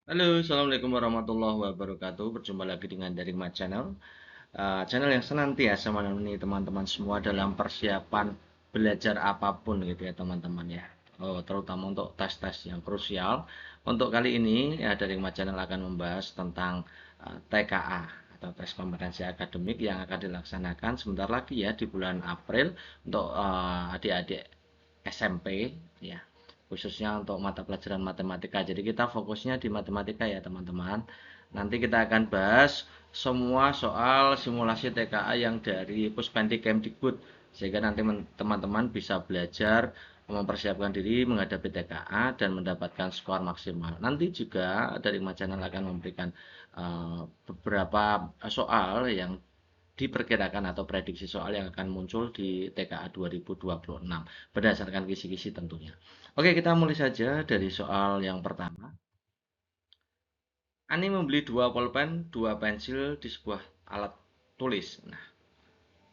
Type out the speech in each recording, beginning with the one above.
Halo, assalamualaikum warahmatullahi wabarakatuh. Berjumpa lagi dengan Daring Mat Channel, channel yang senantiasa menemani teman-teman semua dalam persiapan belajar apapun gitu ya teman-teman ya. Oh, terutama untuk tes-tes yang krusial. Untuk kali ini ya Daring Mat Channel akan membahas tentang TKA atau tes kompetensi akademik yang akan dilaksanakan sebentar lagi ya di bulan April untuk adik-adik SMP ya, khususnya untuk mata pelajaran matematika. Jadi kita fokusnya di matematika ya teman-teman. Nanti kita akan bahas semua soal simulasi TKA yang dari Puspendik Kemdikbud, sehingga nanti teman-teman bisa belajar mempersiapkan diri menghadapi TKA dan mendapatkan skor maksimal. Nanti juga dari Channel akan memberikan beberapa soal yang diperkirakan atau prediksi soal yang akan muncul di TKA 2026 berdasarkan kisi-kisi tentunya. Oke, kita mulai saja dari soal yang pertama. Ani membeli dua pulpen, dua pensil di sebuah alat tulis. Nah,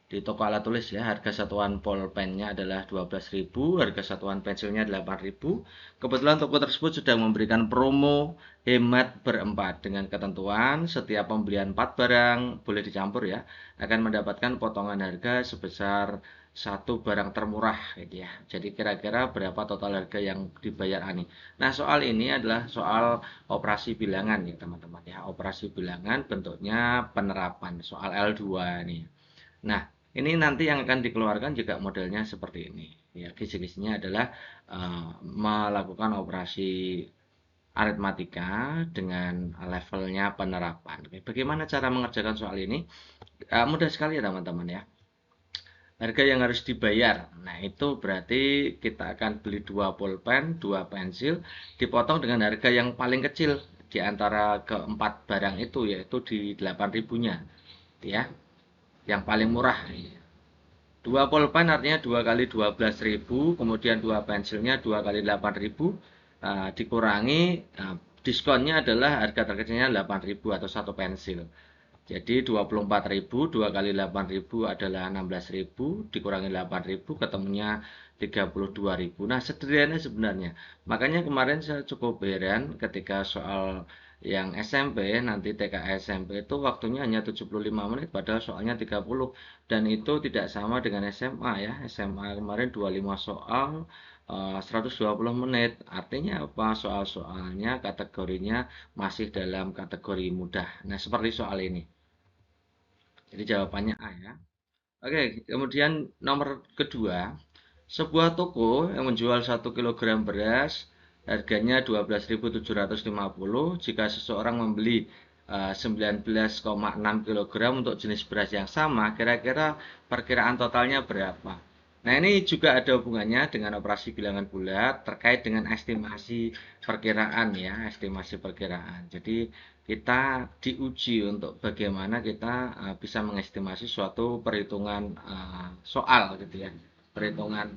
di toko alat tulis ya, harga satuan pulpennya adalah 12.000, harga satuan pensilnya 8.000. Kebetulan toko tersebut sudah memberikan promo hemat berempat dengan ketentuan setiap pembelian 4 barang boleh dicampur ya, akan mendapatkan potongan harga sebesar satu barang termurah gitu ya. Jadi kira-kira berapa total harga yang dibayar Ani. Nah, soal ini adalah soal operasi bilangan ya teman-teman ya. Operasi bilangan bentuknya penerapan soal L2 nih. Nah, ini nanti yang akan dikeluarkan juga modelnya seperti ini. Ya, kisi-kisinya adalah melakukan operasi aritmatika dengan levelnya penerapan. Oke, bagaimana cara mengerjakan soal ini? Mudah sekali ya teman-teman ya. Harga yang harus dibayar. Nah, itu berarti kita akan beli dua pulpen, dua pensil, dipotong dengan harga yang paling kecil di antara keempat barang itu, yaitu di 8.000-nya. Ya, yang paling murah. Dua pulpen artinya 2 kali 12.000, kemudian dua pensilnya 2 kali 8.000, dikurangi, diskonnya adalah harga terkecilnya 8.000 atau satu pensil. Jadi 24.000 2 kali 8.000 adalah 16.000, dikurangi 8.000 ketemunya 32.000. Nah, sederhana sebenarnya. Makanya kemarin saya cukup heran ketika soal yang SMP, nanti TK SMP itu waktunya hanya 75 menit padahal soalnya 30, dan itu tidak sama dengan SMA ya. SMA kemarin 25 soal 120 menit. Artinya apa? Soal-soalnya kategorinya masih dalam kategori mudah. Nah, seperti soal ini. Jadi jawabannya A ya. Oke, kemudian nomor kedua, sebuah toko yang menjual 1 kilogram beras harganya 12.750. Jika seseorang membeli 19,6 kilogram untuk jenis beras yang sama, kira-kira perkiraan totalnya berapa? Nah, ini juga ada hubungannya dengan operasi bilangan bulat terkait dengan estimasi perkiraan ya, estimasi perkiraan. Jadi kita diuji untuk bagaimana kita bisa mengestimasi suatu perhitungan soal gitu ya, perhitungan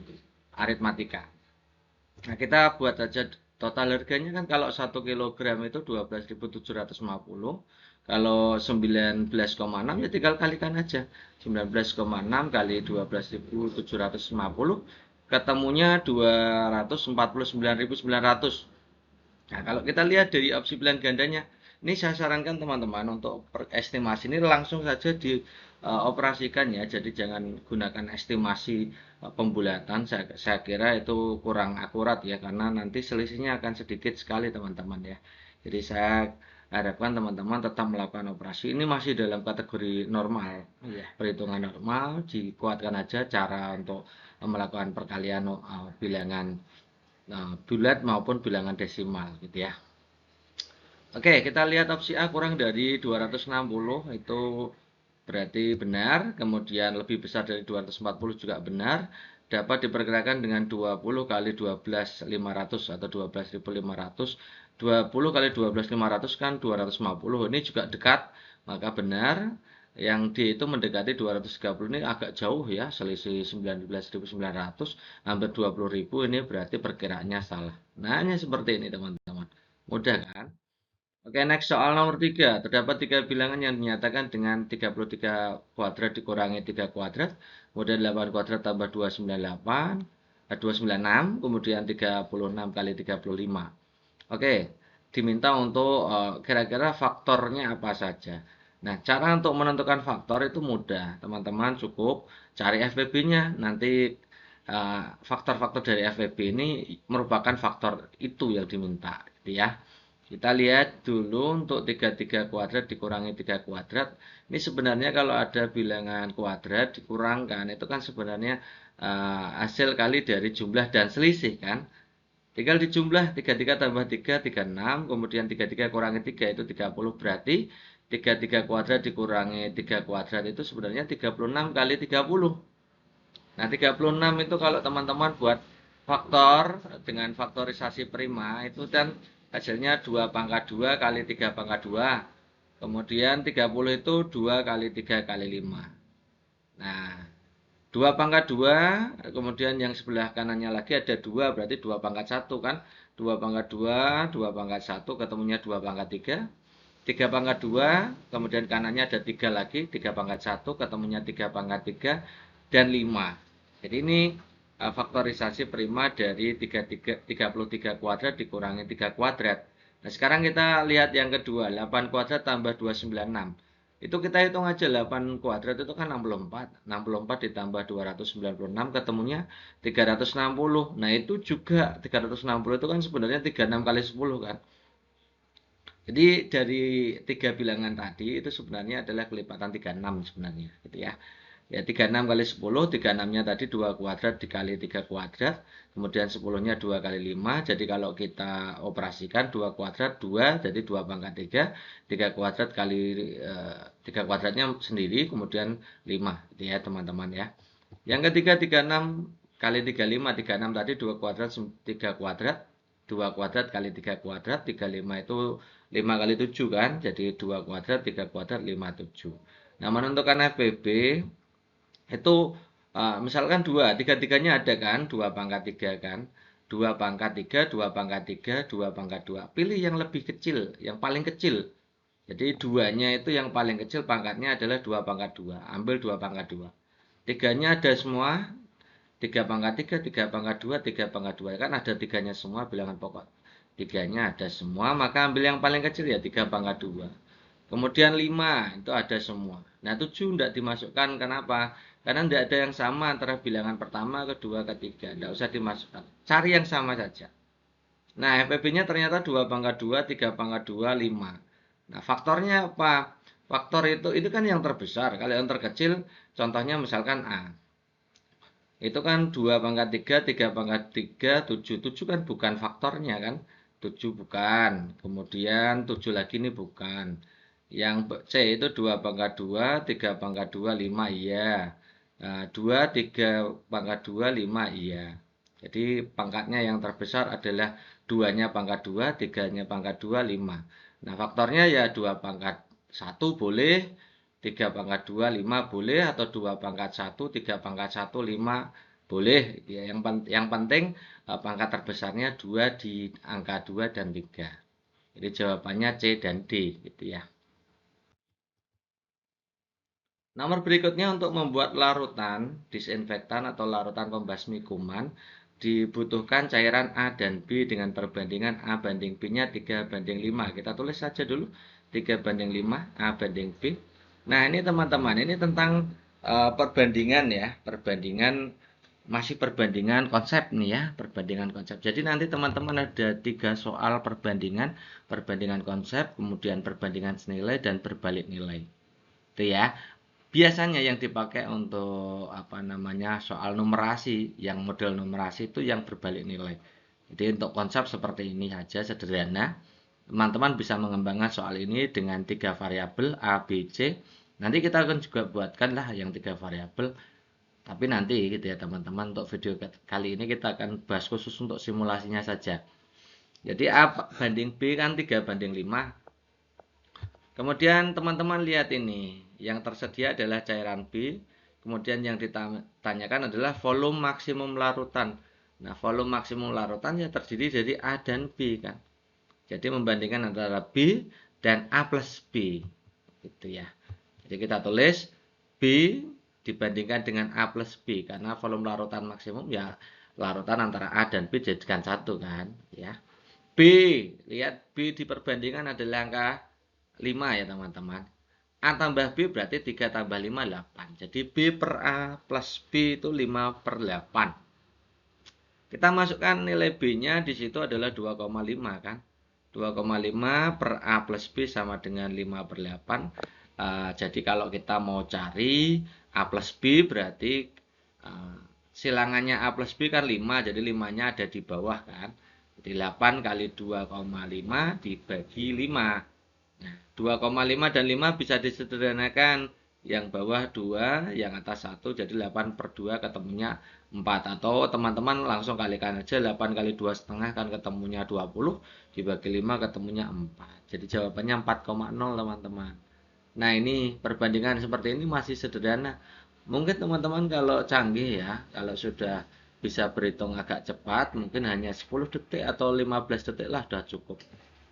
aritmatika. Nah, kita buat saja total harganya kan, kalau 1 kilogram itu 12.750. Kalau 19,6 ya tinggal kalikan aja. 19,6 kali 12.750 ketemunya 249.900. Nah, kalau kita lihat dari opsi pilihan gandanya, ini saya sarankan teman-teman untuk estimasi ini langsung saja dioperasikan ya. Jadi jangan gunakan estimasi pembulatan. Saya kira itu kurang akurat ya, karena nanti selisihnya akan sedikit sekali teman-teman ya. Jadi saya harapkan teman-teman tetap melakukan operasi. Ini masih dalam kategori normal ya, perhitungan normal. Dikuatkan aja cara untuk melakukan perkalian bilangan bulat maupun bilangan desimal gitu ya. Oke, kita lihat opsi A kurang dari 260 itu berarti benar, kemudian lebih besar dari 240 juga benar. Dapat diperkirakan dengan 20 kali 12.500 atau 12.500. 20 kali 12.500 kan 250. Ini juga dekat, maka benar. Yang D itu mendekati 230, ini agak jauh ya, selisih 19.900, hampir 20.000, ini berarti perkiraannya salah. Nah, hanya seperti ini teman-teman. Mudah kan? Oke, next soal nomor 3. Terdapat 3 bilangan yang dinyatakan dengan 33 kuadrat dikurangi 3 kuadrat, kemudian 8 kuadrat tambah 298, 296, kemudian 36 kali 35. Oke, diminta untuk kira-kira faktornya apa saja. Nah, cara untuk menentukan faktor itu mudah. Teman-teman cukup cari FVB-nya. Nanti faktor-faktor dari FVB ini merupakan faktor itu yang diminta, gitu ya. Kita lihat dulu untuk 33 kuadrat dikurangi 3 kuadrat. Ini sebenarnya kalau ada bilangan kuadrat dikurangkan, itu kan sebenarnya hasil kali dari jumlah dan selisih kan. Tinggal dijumlah 33 tambah 3, 36. Kemudian 33 kurangi 3 itu 30. Berarti 33 kuadrat dikurangi 3 kuadrat itu sebenarnya 36 kali 30. Nah, 36 itu kalau teman-teman buat faktor dengan faktorisasi prima itu kan hasilnya 2 pangkat 2 kali 3 pangkat 2. Kemudian 30 itu 2 kali 3 kali 5. Nah, 2 pangkat 2, kemudian yang sebelah kanannya lagi ada 2, berarti 2 pangkat 1 kan. 2 pangkat 2, 2 pangkat 1, ketemunya 2 pangkat 3. 3 pangkat 2, kemudian kanannya ada 3 lagi, 3 pangkat 1, ketemunya 3 pangkat 3, dan 5. Jadi ini faktorisasi prima dari 33 kuadrat dikurangi 3 kuadrat. Nah, sekarang kita lihat yang kedua, 8 kuadrat tambah 296. Itu kita hitung aja 8 kuadrat itu kan 64. 64 ditambah 296 ketemunya 360. Nah, itu juga 360 itu kan sebenarnya 36 kali 10 kan. Jadi dari tiga bilangan tadi itu sebenarnya adalah kelipatan 36 sebenarnya gitu ya. Ya 36 kali 10, 36-nya tadi 2 kuadrat dikali 3 kuadrat, kemudian 10-nya 2 kali 5. Jadi kalau kita operasikan 2 kuadrat 2, jadi 2 pangkat 3, 3 kuadrat kali 3 kuadratnya sendiri, kemudian 5 gitu ya teman-teman ya. Yang ketiga 36 kali 35, 36 tadi 2 kuadrat 3 kuadrat, 2 kuadrat kali 3 kuadrat, 35 itu 5 kali 7 kan, jadi 2 kuadrat, 3 kuadrat, 5, 7. Nah, menentukan FBB itu misalkan 2, tiga-tiganya ada kan, 2 pangkat 3 kan, 2 pangkat 3, 2 pangkat 3, 2 pangkat 2. Pilih yang lebih kecil, yang paling kecil. Jadi 2-nya itu yang paling kecil pangkatnya adalah 2 pangkat 2. Ambil 2 pangkat 2. Tiganya ada semua, 3 pangkat 3, 3 pangkat 2, 3 pangkat 2. Kan ada tiganya semua bilangan pokok. Tiganya ada semua, maka ambil yang paling kecil ya 3 pangkat 2. Kemudian 5 itu ada semua. Nah 7 tidak dimasukkan, kenapa? Karena tidak ada yang sama antara bilangan pertama, kedua, ketiga. Tidak usah dimasukkan. Cari yang sama saja. Nah FPB-nya ternyata 2 pangkat 2, 3 pangkat 2, 5. Nah faktornya apa? Faktor itu kan yang terbesar. Kalau yang terkecil, contohnya misalkan A. Itu kan 2 pangkat 3, 3 pangkat 3, 7. 7 kan bukan faktornya kan. 7 bukan. Kemudian 7 lagi ini bukan. Yang C itu 2 pangkat 2, 3 pangkat 2, 5 iya. Nah, 2, 3 pangkat 2, 5 iya. Jadi pangkatnya yang terbesar adalah 2-nya pangkat 2, 3-nya pangkat 2, 5. Nah, faktornya ya 2 pangkat 1 boleh, 3 pangkat 2, 5 boleh, atau 2 pangkat 1, 3 pangkat 1, 5 boleh. Ya, yang penting pangkat terbesarnya 2 di angka 2 dan 3. Jadi jawabannya C dan D gitu ya. Nomor berikutnya untuk membuat larutan disinfektan atau larutan pembasmi kuman dibutuhkan cairan A dan B dengan perbandingan A banding B-nya 3 banding 5. Kita tulis saja dulu 3 banding 5 A banding B. Nah, ini teman-teman, ini tentang perbandingan ya, perbandingan masih perbandingan konsep nih ya, perbandingan konsep. Jadi nanti teman-teman ada 3 soal perbandingan, perbandingan konsep, kemudian perbandingan senilai dan berbalik nilai. Itu ya. Biasanya yang dipakai untuk apa namanya soal numerasi, yang model numerasi itu yang berbalik nilai. Jadi untuk konsep seperti ini saja sederhana. Teman-teman bisa mengembangkan soal ini dengan 3 variabel A, B, C. Nanti kita akan juga buatkan lah yang 3 variabel. Tapi nanti gitu ya teman-teman, untuk video kali ini kita akan bahas khusus untuk simulasinya saja. Jadi A banding B kan 3 banding 5. Kemudian teman-teman lihat ini, yang tersedia adalah cairan B, kemudian yang ditanyakan adalah volume maksimum larutan. Nah, volume maksimum larutan ya terdiri dari A dan B kan. Jadi membandingkan antara B dan A plus B. Gitu ya. Jadi kita tulis B dibandingkan dengan A plus B, karena volume larutan maksimum ya larutan antara A dan B jadikan satu kan. Ya. B, lihat B di perbandingan adalah angka 5 ya teman-teman. A tambah B berarti 3 tambah 5, 8. Jadi B per A plus B itu 5 per 8. Kita masukkan nilai B-nya di situ adalah 2,5 kan. 2,5 per A plus B sama dengan 5 per 8. Jadi kalau kita mau cari A plus B berarti silangannya A plus B kan 5, jadi 5-nya ada di bawah kan. Jadi 8 kali 2,5 dibagi 5. Nah, 2,5 dan 5 bisa disederhanakan. Yang bawah 2, yang atas 1, jadi 8 per 2 ketemunya 4. Atau teman-teman langsung kalikan aja, 8 kali 2,5 kan ketemunya 20, dibagi 5 ketemunya 4. Jadi jawabannya 4,0 teman-teman. Nah, ini perbandingan seperti ini masih sederhana. Mungkin teman-teman kalau canggih ya, kalau sudah bisa berhitung agak cepat, mungkin hanya 10 detik atau 15 detik lah sudah cukup.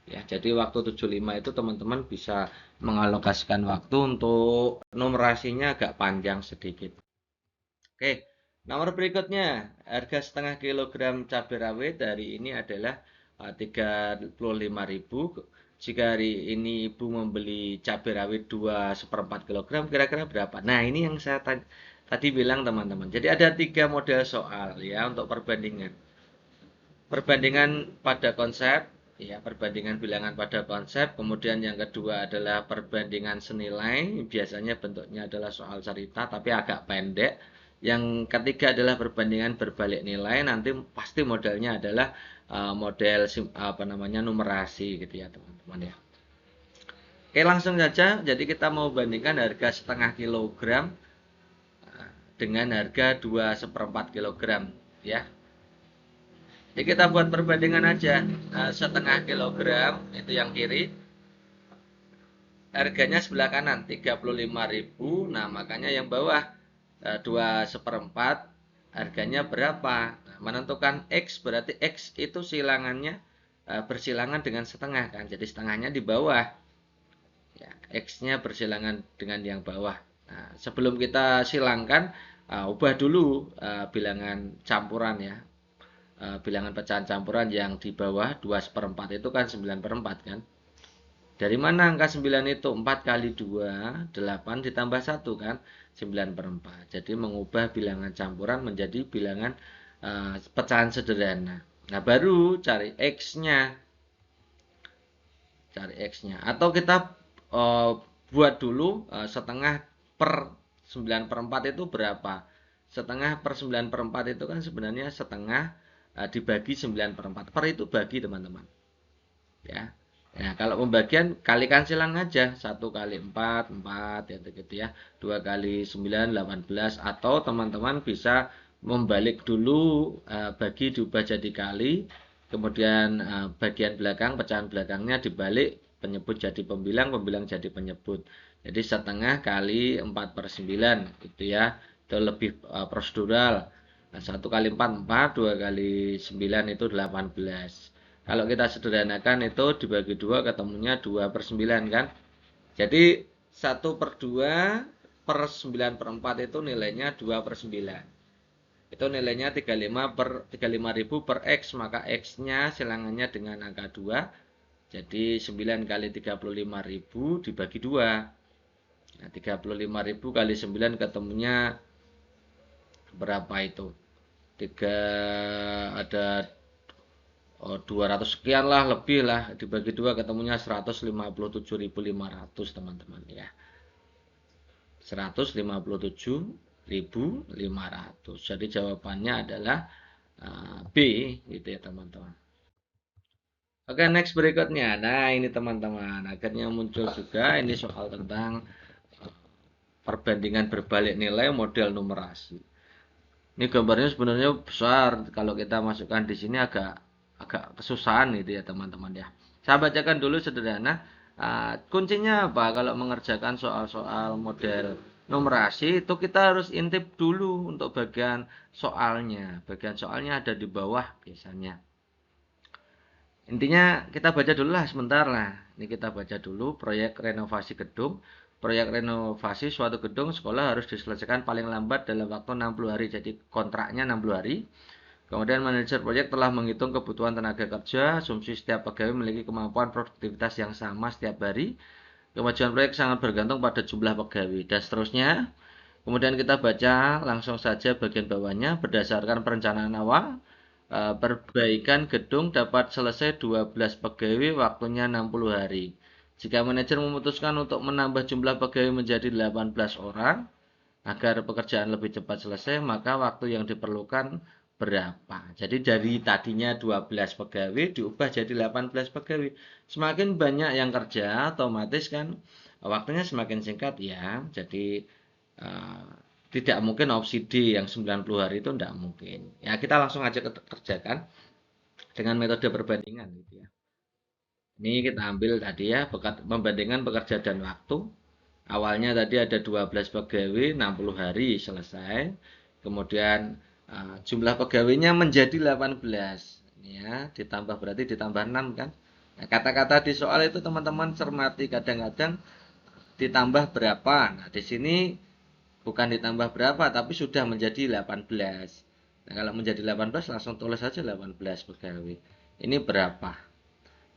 Ya, jadi waktu 75 itu teman-teman bisa mengalokasikan waktu untuk numerasinya agak panjang sedikit. Oke, nomor berikutnya, harga setengah kilogram cabai rawit hari ini adalah 35.000. Jika hari ini ibu membeli cabai rawit 2/4 kilogram, kira-kira berapa? Nah, ini yang saya tadi bilang teman-teman. Jadi ada 3 model soal ya untuk perbandingan. Perbandingan pada konsep, ya perbandingan bilangan pada konsep. Kemudian yang kedua adalah perbandingan senilai, biasanya bentuknya adalah soal cerita tapi agak pendek. Yang ketiga adalah perbandingan berbalik nilai, nanti pasti modelnya adalah model numerasi gitu ya teman-teman ya. Oke, langsung saja. Jadi kita mau bandingkan harga setengah kilogram dengan harga 2/4 kilogram ya. Jadi kita buat perbandingan aja. Setengah kilogram itu yang kiri. Harganya sebelah kanan 35.000. Nah, makanya yang bawah 2/4 harganya berapa? Nah, menentukan X berarti X itu silangannya bersilangan dengan setengah kan. Jadi setengahnya di bawah. Ya, X-nya bersilangan dengan yang bawah. Nah, sebelum kita silangkan, ubah dulu bilangan campuran ya. Bilangan pecahan campuran yang di bawah 2/4 itu kan 9/4 kan. Dari mana angka 9 itu? 4 kali 2, 8 ditambah 1 kan, 9/4. Jadi mengubah bilangan campuran menjadi bilangan pecahan sederhana. Nah, baru cari X-nya. Cari X-nya. Atau kita buat dulu setengah per 9/4 itu berapa? Setengah per 9/4 itu kan sebenarnya setengah dibagi 9/4. Per itu bagi teman-teman. Ya. Nah, kalau pembagian kalikan silang aja. 1 kali 4, 4 ya gitu ya. 2 kali 9, 18. Atau teman-teman bisa membalik dulu, bagi diubah jadi kali. Kemudian bagian belakang, pecahan belakangnya dibalik, penyebut jadi pembilang, pembilang jadi penyebut. Jadi setengah kali 4/9 gitu ya. Itu lebih prosedural. Nah, 1 kali 4, 4, 2 kali 9 itu 18. Kalau kita sederhanakan itu dibagi 2 ketemunya 2/9 kan. Jadi 1/2 per 9/4 itu nilainya 2/9. Itu nilainya 35.000 per X, maka X-nya silangannya dengan angka 2. Jadi 9 kali 35.000 dibagi 2. Nah, 35.000 kali 9 ketemunya berapa itu? 3 ada 200 sekian lah, lebih lah, dibagi 2 ketemunya 157.500 teman-teman ya. 157.500. Jadi jawabannya adalah B gitu ya teman-teman. Oke, next berikutnya. Nah, ini teman-teman, akhirnya muncul juga ini soal tentang perbandingan berbalik nilai model numerasi. Ini gambarnya sebenarnya besar, kalau kita masukkan di sini agak kesusahan gitu ya teman-teman ya. Saya bacakan dulu sederhana. Kuncinya apa kalau mengerjakan soal-soal model numerasi itu kita harus intip dulu untuk bagian soalnya. Bagian soalnya ada di bawah biasanya. Intinya kita baca dulu lah sebentar lah. Ini kita baca dulu proyek renovasi gedung. Proyek renovasi suatu gedung sekolah harus diselesaikan paling lambat dalam waktu 60 hari. Jadi kontraknya 60 hari. Kemudian manajer proyek telah menghitung kebutuhan tenaga kerja, asumsi setiap pegawai memiliki kemampuan produktivitas yang sama setiap hari. Kemajuan proyek sangat bergantung pada jumlah pegawai dan seterusnya. Kemudian kita baca langsung saja bagian bawahnya. Berdasarkan perencanaan awal, perbaikan gedung dapat selesai 12 pegawai, waktunya 60 hari. Jika manajer memutuskan untuk menambah jumlah pegawai menjadi 18 orang, agar pekerjaan lebih cepat selesai, maka waktu yang diperlukan berapa. Jadi dari tadinya 12 pegawai diubah jadi 18 pegawai. Semakin banyak yang kerja, otomatis kan waktunya semakin singkat ya. Jadi uh, tidak mungkin opsi D yang 90 hari itu tidak mungkin. Ya kita langsung aja kerjakan dengan metode perbandingan gitu ya. Ini kita ambil tadi ya, membandingkan pekerja dan waktu. Awalnya tadi ada 12 pegawai, 60 hari selesai. Kemudian jumlah pegawainya menjadi 18. Ini ya, ditambah berarti ditambah 6 kan. Nah, kata-kata di soal itu teman-teman cermati, kadang-kadang ditambah berapa. Nah, di sini bukan ditambah berapa tapi sudah menjadi 18. Nah, kalau menjadi 18 langsung tulis saja 18 pegawai. Ini berapa?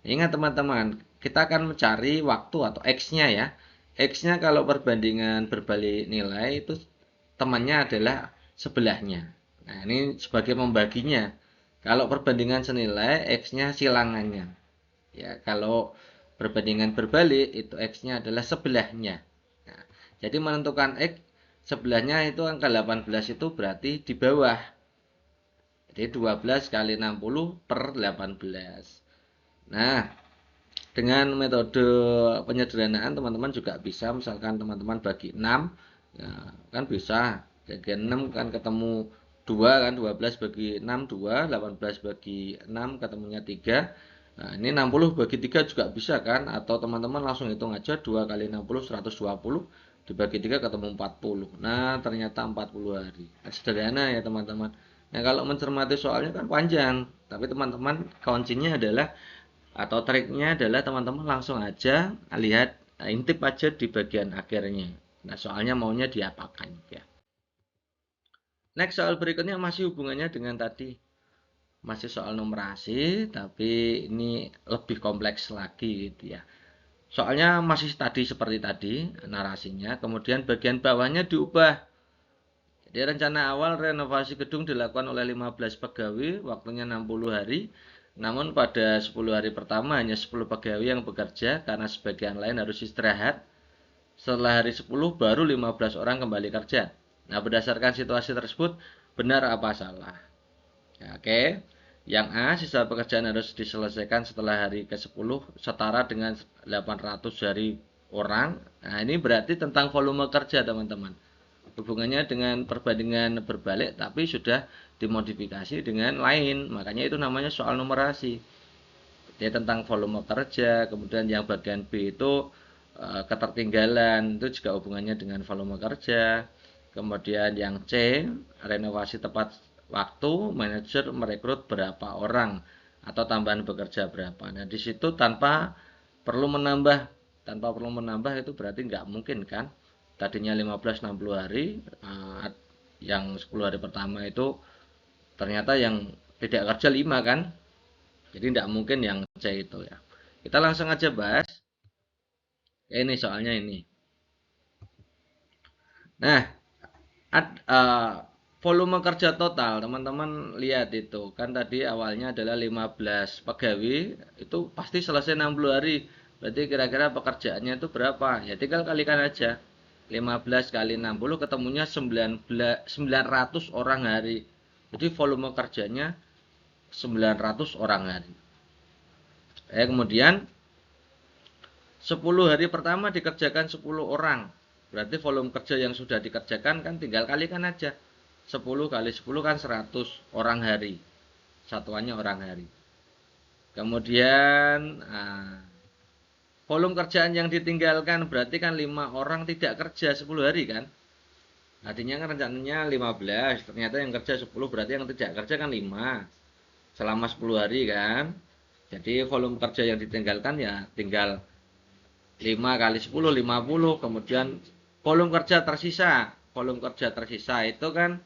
Ingat teman-teman, kita akan mencari waktu atau X-nya ya. X-nya kalau perbandingan berbalik nilai itu temannya adalah sebelahnya. Nah, ini sebagai membaginya. Kalau perbandingan senilai, X-nya silangannya. Ya, kalau perbandingan berbalik, itu X-nya adalah sebelahnya. Nah, jadi menentukan X, sebelahnya itu angka 18 itu berarti di bawah. Jadi 12 kali 60 per 18. Nah, dengan metode penyederhanaan teman-teman juga bisa, misalkan teman-teman bagi 6 ya, kan bisa. Jadi 6 kan ketemu 2 kan, 12 bagi 6 2, 18 bagi 6 ketemunya 3. Nah, ini 60 bagi 3 juga bisa kan, atau teman-teman langsung hitung aja 2 kali 60 120 dibagi 3 ketemu 40. Nah, ternyata 40 hari. Nah, sederhana ya teman-teman. Nah, kalau mencermati soalnya kan panjang, tapi teman-teman kuncinya adalah atau triknya adalah teman-teman langsung aja lihat, intip aja di bagian akhirnya. Nah, soalnya maunya diapakan ya. Next, soal berikutnya masih hubungannya dengan tadi. Masih soal numerasi, tapi ini lebih kompleks lagi gitu ya. Soalnya masih tadi seperti tadi narasinya, kemudian bagian bawahnya diubah. Jadi rencana awal renovasi gedung dilakukan oleh 15 pegawai, waktunya 60 hari. Namun pada 10 hari pertama hanya 10 pegawai yang bekerja karena sebagian lain harus istirahat. Setelah hari 10 baru 15 orang kembali kerja. Nah, berdasarkan situasi tersebut, benar apa salah? Ya, oke. Yang A, sisa pekerjaan harus diselesaikan setelah hari ke-10 setara dengan 800 hari orang. Nah, ini berarti tentang volume kerja, teman-teman. Hubungannya dengan perbandingan berbalik tapi sudah dimodifikasi dengan lain. Makanya itu namanya soal numerasi. Jadi tentang volume kerja, kemudian yang bagian B itu ketertinggalan, itu juga hubungannya dengan volume kerja. Kemudian yang C, renovasi tepat waktu, manajer merekrut berapa orang atau tambahan bekerja berapa. Nah, di situ tanpa perlu menambah itu berarti nggak mungkin kan. Tadinya 15 60 hari, yang 10 hari pertama itu ternyata yang tidak kerja 5 kan. Jadi tidak mungkin yang C itu ya. Kita langsung aja bahas. Ini soalnya ini. Nah, volume kerja total teman-teman lihat itu kan tadi awalnya adalah 15 pegawai, itu pasti selesai 60 hari. Berarti kira-kira pekerjaannya itu berapa? Ya tinggal kalikan aja. 15 kali 60 ketemunya 900 orang hari. Jadi volume kerjanya 900 orang hari. Kemudian 10 hari pertama dikerjakan 10 orang. Berarti volume kerja yang sudah dikerjakan kan tinggal kalikan aja. 10 kali 10 kan 100 orang hari. Satuannya orang hari. Kemudian volume kerjaan yang ditinggalkan berarti kan 5 orang tidak kerja 10 hari kan. Artinya kan rencananya 15, ternyata yang kerja 10, berarti yang tidak kerja kan 5 selama 10 hari kan. Jadi volume kerja yang ditinggalkan ya tinggal 5 kali 10, 50. Kemudian volume kerja tersisa. Volume kerja tersisa itu kan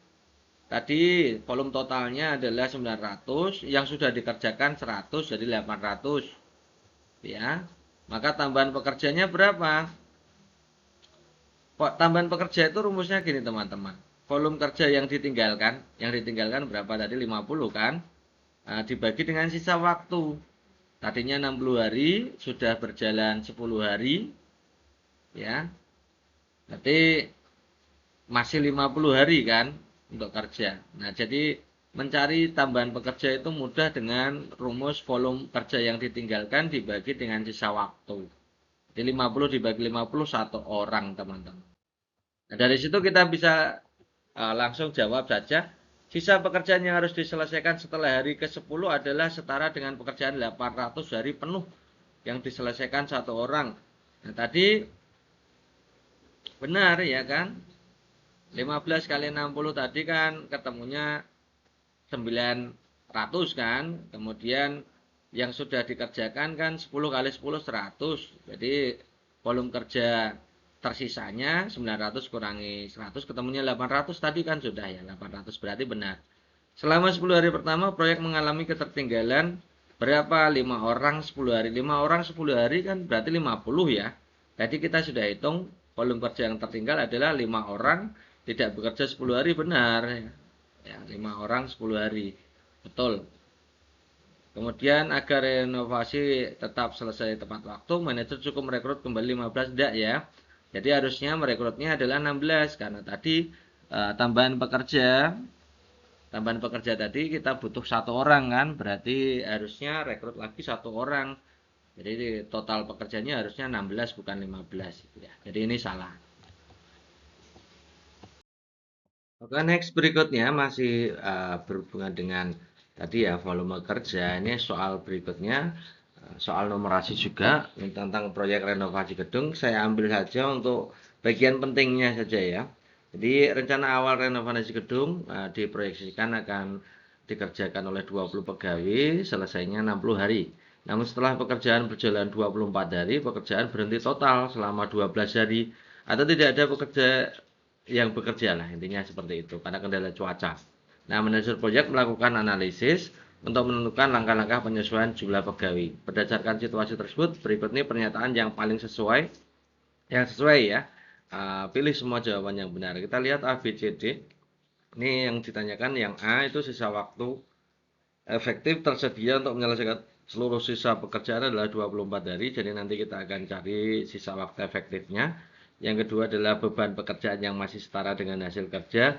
Tadi volume totalnya adalah 900, yang sudah dikerjakan 100, jadi 800. Ya. Maka tambahan pekerjanya berapa? Tambahan pekerja itu rumusnya gini teman-teman. Volume kerja yang ditinggalkan berapa tadi? 50 kan? Nah, dibagi dengan sisa waktu. Tadinya 60 hari, sudah berjalan 10 hari, ya. Berarti masih 50 hari kan untuk kerja. Nah, jadi mencari tambahan pekerja itu mudah dengan rumus volume kerja yang ditinggalkan dibagi dengan sisa waktu. Jadi 50 dibagi 50 satu orang, teman-teman. Nah, dari situ kita bisa langsung jawab saja. Sisa pekerjaan yang harus diselesaikan setelah hari ke-10 adalah setara dengan pekerjaan 800 hari penuh yang diselesaikan satu orang. Nah, tadi benar ya kan? 15 kali 60 tadi kan ketemunya 900 kan. Kemudian yang sudah dikerjakan kan 10 kali 10 100. Jadi volume kerja tersisanya 900 kurangi 100 ketemunya 800 tadi kan sudah ya. 800 berarti benar. Selama 10 hari pertama proyek mengalami ketertinggalan berapa? 5 orang 10 hari. 5 orang 10 hari kan berarti 50 ya. Jadi kita sudah hitung volume kerja yang tertinggal adalah 5 orang tidak bekerja 10 hari, benar ya. 5 orang 10 hari. Betul. Kemudian agar renovasi tetap selesai tepat waktu, manajer cukup merekrut kembali 15, tidak ya. Jadi harusnya merekrutnya adalah 16 karena tadi tambahan pekerja tadi kita butuh satu orang kan, berarti harusnya rekrut lagi satu orang. Jadi total pekerjanya harusnya 16 bukan 15 ya. Jadi ini salah. Oke, next berikutnya masih berhubungan dengan tadi ya volume kerja. Ini soal berikutnya, soal numerasi juga tentang proyek renovasi gedung. Saya ambil saja untuk bagian pentingnya saja ya. Jadi rencana awal renovasi gedung diproyeksikan akan dikerjakan oleh 20 pegawai, selesainya 60 hari. Namun setelah pekerjaan berjalan 24 hari, pekerjaan berhenti total selama 12 hari atau tidak ada pekerja yang bekerja lah, intinya seperti itu karena kendala cuaca. Nah, manajer proyek melakukan analisis untuk menentukan langkah-langkah penyesuaian jumlah pegawai. Berdasarkan situasi tersebut, berikut ini pernyataan yang paling sesuai ya. Pilih semua jawaban yang benar. Kita lihat A, B, C, D. Ini yang ditanyakan yang A itu sisa waktu efektif tersedia untuk menyelesaikan seluruh sisa pekerjaan adalah 24 hari. Jadi nanti kita akan cari sisa waktu efektifnya. Yang kedua adalah beban pekerjaan yang masih setara dengan hasil kerja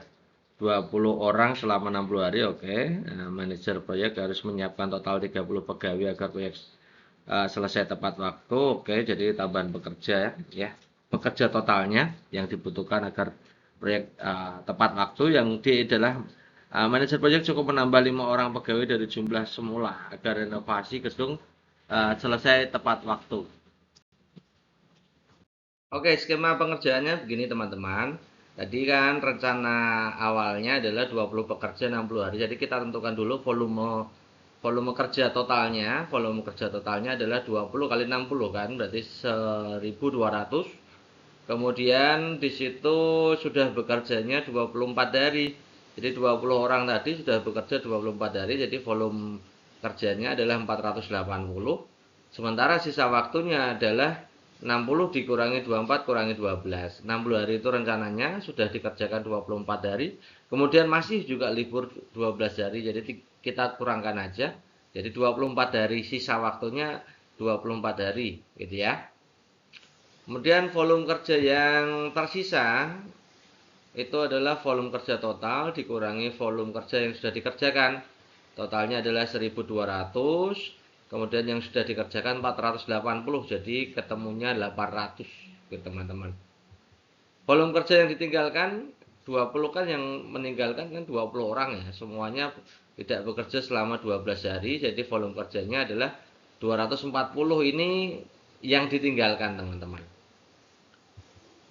20 orang selama 60 hari. Oke. Nah, manajer proyek harus menyiapkan total 30 pegawai agar proyek selesai tepat waktu. Oke, jadi tambahan pekerja ya. Pekerja totalnya yang dibutuhkan agar proyek tepat waktu. Yang D adalah manajer proyek cukup menambah 5 orang pegawai dari jumlah semula agar renovasi gedung selesai tepat waktu. Oke, skema pengerjaannya begini teman-teman. Tadi kan rencana awalnya adalah 20 pekerja 60 hari. Jadi kita tentukan dulu volume kerja totalnya. Volume kerja totalnya adalah 20 kali 60 kan, berarti 1.200. Kemudian di situ sudah bekerjanya 24 hari. Jadi 20 orang tadi sudah bekerja 24 hari, jadi volume kerjanya adalah 480. Sementara sisa waktunya adalah 60 dikurangi 24 kurangi 12. 60 hari itu rencananya sudah dikerjakan 24 hari. Kemudian masih juga libur 12 hari. Jadi kita kurangkan aja. Jadi 24 hari sisa waktunya 24 hari gitu ya. Kemudian volume kerja yang tersisa itu adalah volume kerja total dikurangi volume kerja yang sudah dikerjakan. Totalnya adalah 1.200. Kemudian yang sudah dikerjakan 480, jadi ketemunya 800 gitu teman-teman. Volume kerja yang ditinggalkan 20 kan, yang meninggalkan kan 20 orang ya. Semuanya tidak bekerja selama 12 hari, jadi volume kerjanya adalah 240. Ini yang ditinggalkan teman-teman.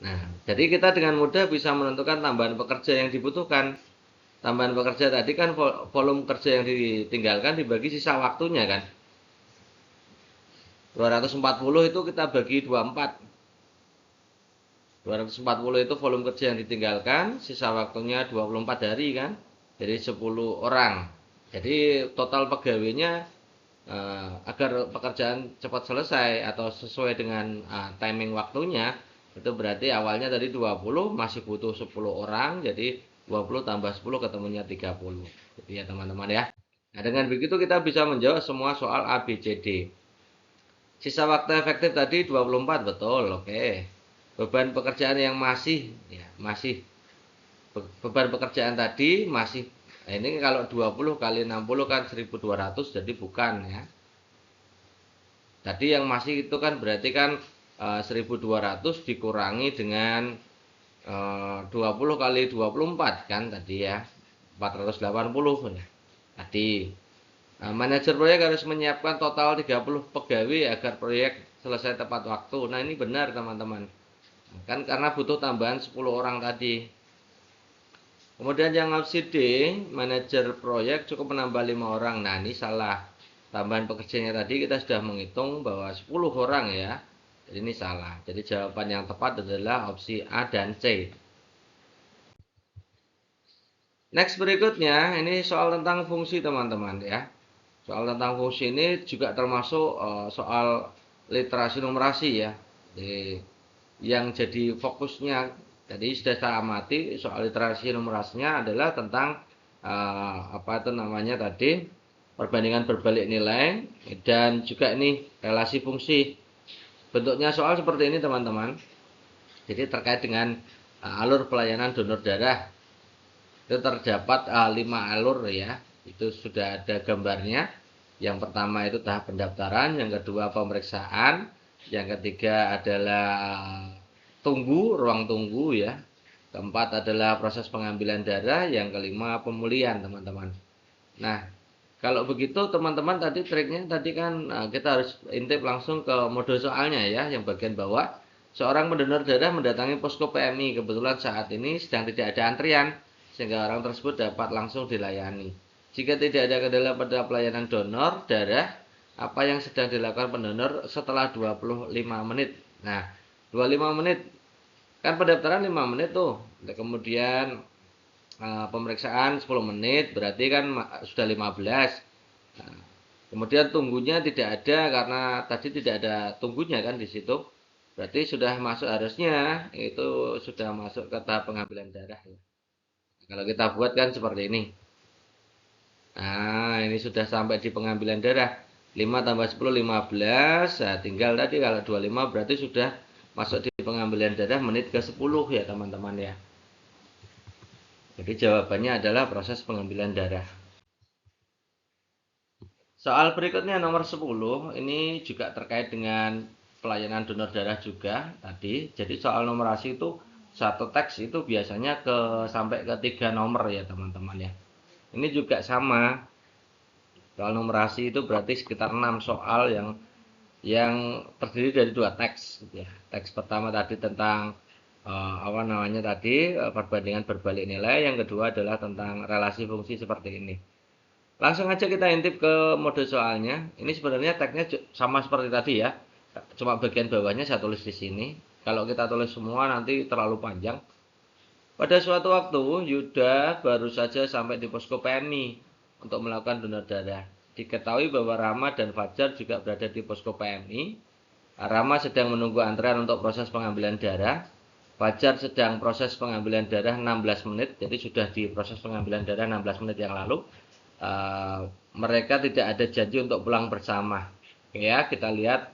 Nah, jadi kita dengan mudah bisa menentukan tambahan pekerja yang dibutuhkan. Tambahan pekerja tadi kan volume kerja yang ditinggalkan dibagi sisa waktunya kan. 240 itu kita bagi 24. 240 itu volume kerja yang ditinggalkan, sisa waktunya 24 hari kan. Jadi 10 orang. Jadi total pegawainya agar pekerjaan cepat selesai atau sesuai dengan timing waktunya, itu berarti awalnya tadi 20 masih butuh 10 orang, jadi 20 tambah 10 ketemunya 30. Jadi ya teman-teman ya. Nah, dengan begitu kita bisa menjawab semua soal A, B, C, D. Sisa waktu efektif tadi 24, betul, oke. Beban pekerjaan yang masih beban pekerjaan tadi masih, nah ini kalau 20 kali 60 kan 1200, jadi bukan ya. Tadi yang masih itu kan berarti kan 1200 dikurangi dengan 20 kali 24 kan tadi ya, 480 ya. Tadi manajer proyek harus menyiapkan total 30 pegawai agar proyek selesai tepat waktu. Nah, ini benar teman-teman. Kan karena butuh tambahan 10 orang tadi. Kemudian yang opsi D, manajer proyek cukup menambah 5 orang. Nah, ini salah. Tambahan pekerjanya tadi kita sudah menghitung bahwa 10 orang ya. Jadi ini salah. Jadi jawaban yang tepat adalah opsi A dan C. Next berikutnya, ini soal tentang fungsi teman-teman ya. Soal tentang fungsi ini juga termasuk soal literasi numerasi ya. Jadi, yang jadi fokusnya, jadi sudah saya amati soal literasi numerasinya adalah tentang apa itu namanya tadi, perbandingan berbalik nilai, dan juga ini relasi fungsi. Bentuknya soal seperti ini teman-teman. Jadi terkait dengan alur pelayanan donor darah. Itu terdapat 5 alur ya. Itu sudah ada gambarnya. Yang pertama itu tahap pendaftaran, yang kedua pemeriksaan, yang ketiga adalah ruang tunggu ya. Keempat adalah proses pengambilan darah, yang kelima pemulihan teman-teman. Nah, kalau begitu teman-teman tadi triknya tadi kan kita harus intip langsung ke mode soalnya ya, yang bagian bawah. Seorang pendonor darah mendatangi posko PMI, kebetulan saat ini sedang tidak ada antrian, sehingga orang tersebut dapat langsung dilayani. Jika tidak ada kendala pada pelayanan donor darah, apa yang sedang dilakukan pendonor setelah 25 menit? Nah, 25 menit kan pendaftaran 5 menit tuh. Kemudian pemeriksaan 10 menit, berarti kan sudah 15. Nah, kemudian tunggunya tidak ada karena tadi tidak ada tunggunya kan di situ. Berarti sudah masuk, harusnya itu sudah masuk ke tahap pengambilan darah ya. Kalau kita buat kan seperti ini. Nah, ini sudah sampai di pengambilan darah. 5 tambah 10, 15. Nah, tinggal tadi kalau 25 berarti sudah masuk di pengambilan darah menit ke 10 ya teman-teman ya. Jadi jawabannya adalah proses pengambilan darah. Soal berikutnya nomor 10, ini juga terkait dengan pelayanan donor darah juga tadi. Jadi soal numerasi itu satu teks itu biasanya sampai ke 3 nomor ya teman-teman ya. Ini juga sama. Soal numerasi itu berarti sekitar 6 soal yang terdiri dari 2 teks gitu ya. Teks pertama tadi tentang apa namanya tadi, perbandingan berbalik nilai, yang kedua adalah tentang relasi fungsi seperti ini. Langsung aja kita intip ke mode soalnya. Ini sebenarnya tagnya sama seperti tadi ya. Cuma bagian bawahnya saya tulis di sini. Kalau kita tulis semua nanti terlalu panjang. Pada suatu waktu, Yuda baru saja sampai di posko PMI untuk melakukan donor darah. Diketahui bahwa Rama dan Fajar juga berada di posko PMI. Rama sedang menunggu antrean untuk proses pengambilan darah. Fajar sedang proses pengambilan darah 16 menit. Jadi sudah di proses pengambilan darah 16 menit yang lalu. Mereka tidak ada janji untuk pulang bersama. Ya, kita lihat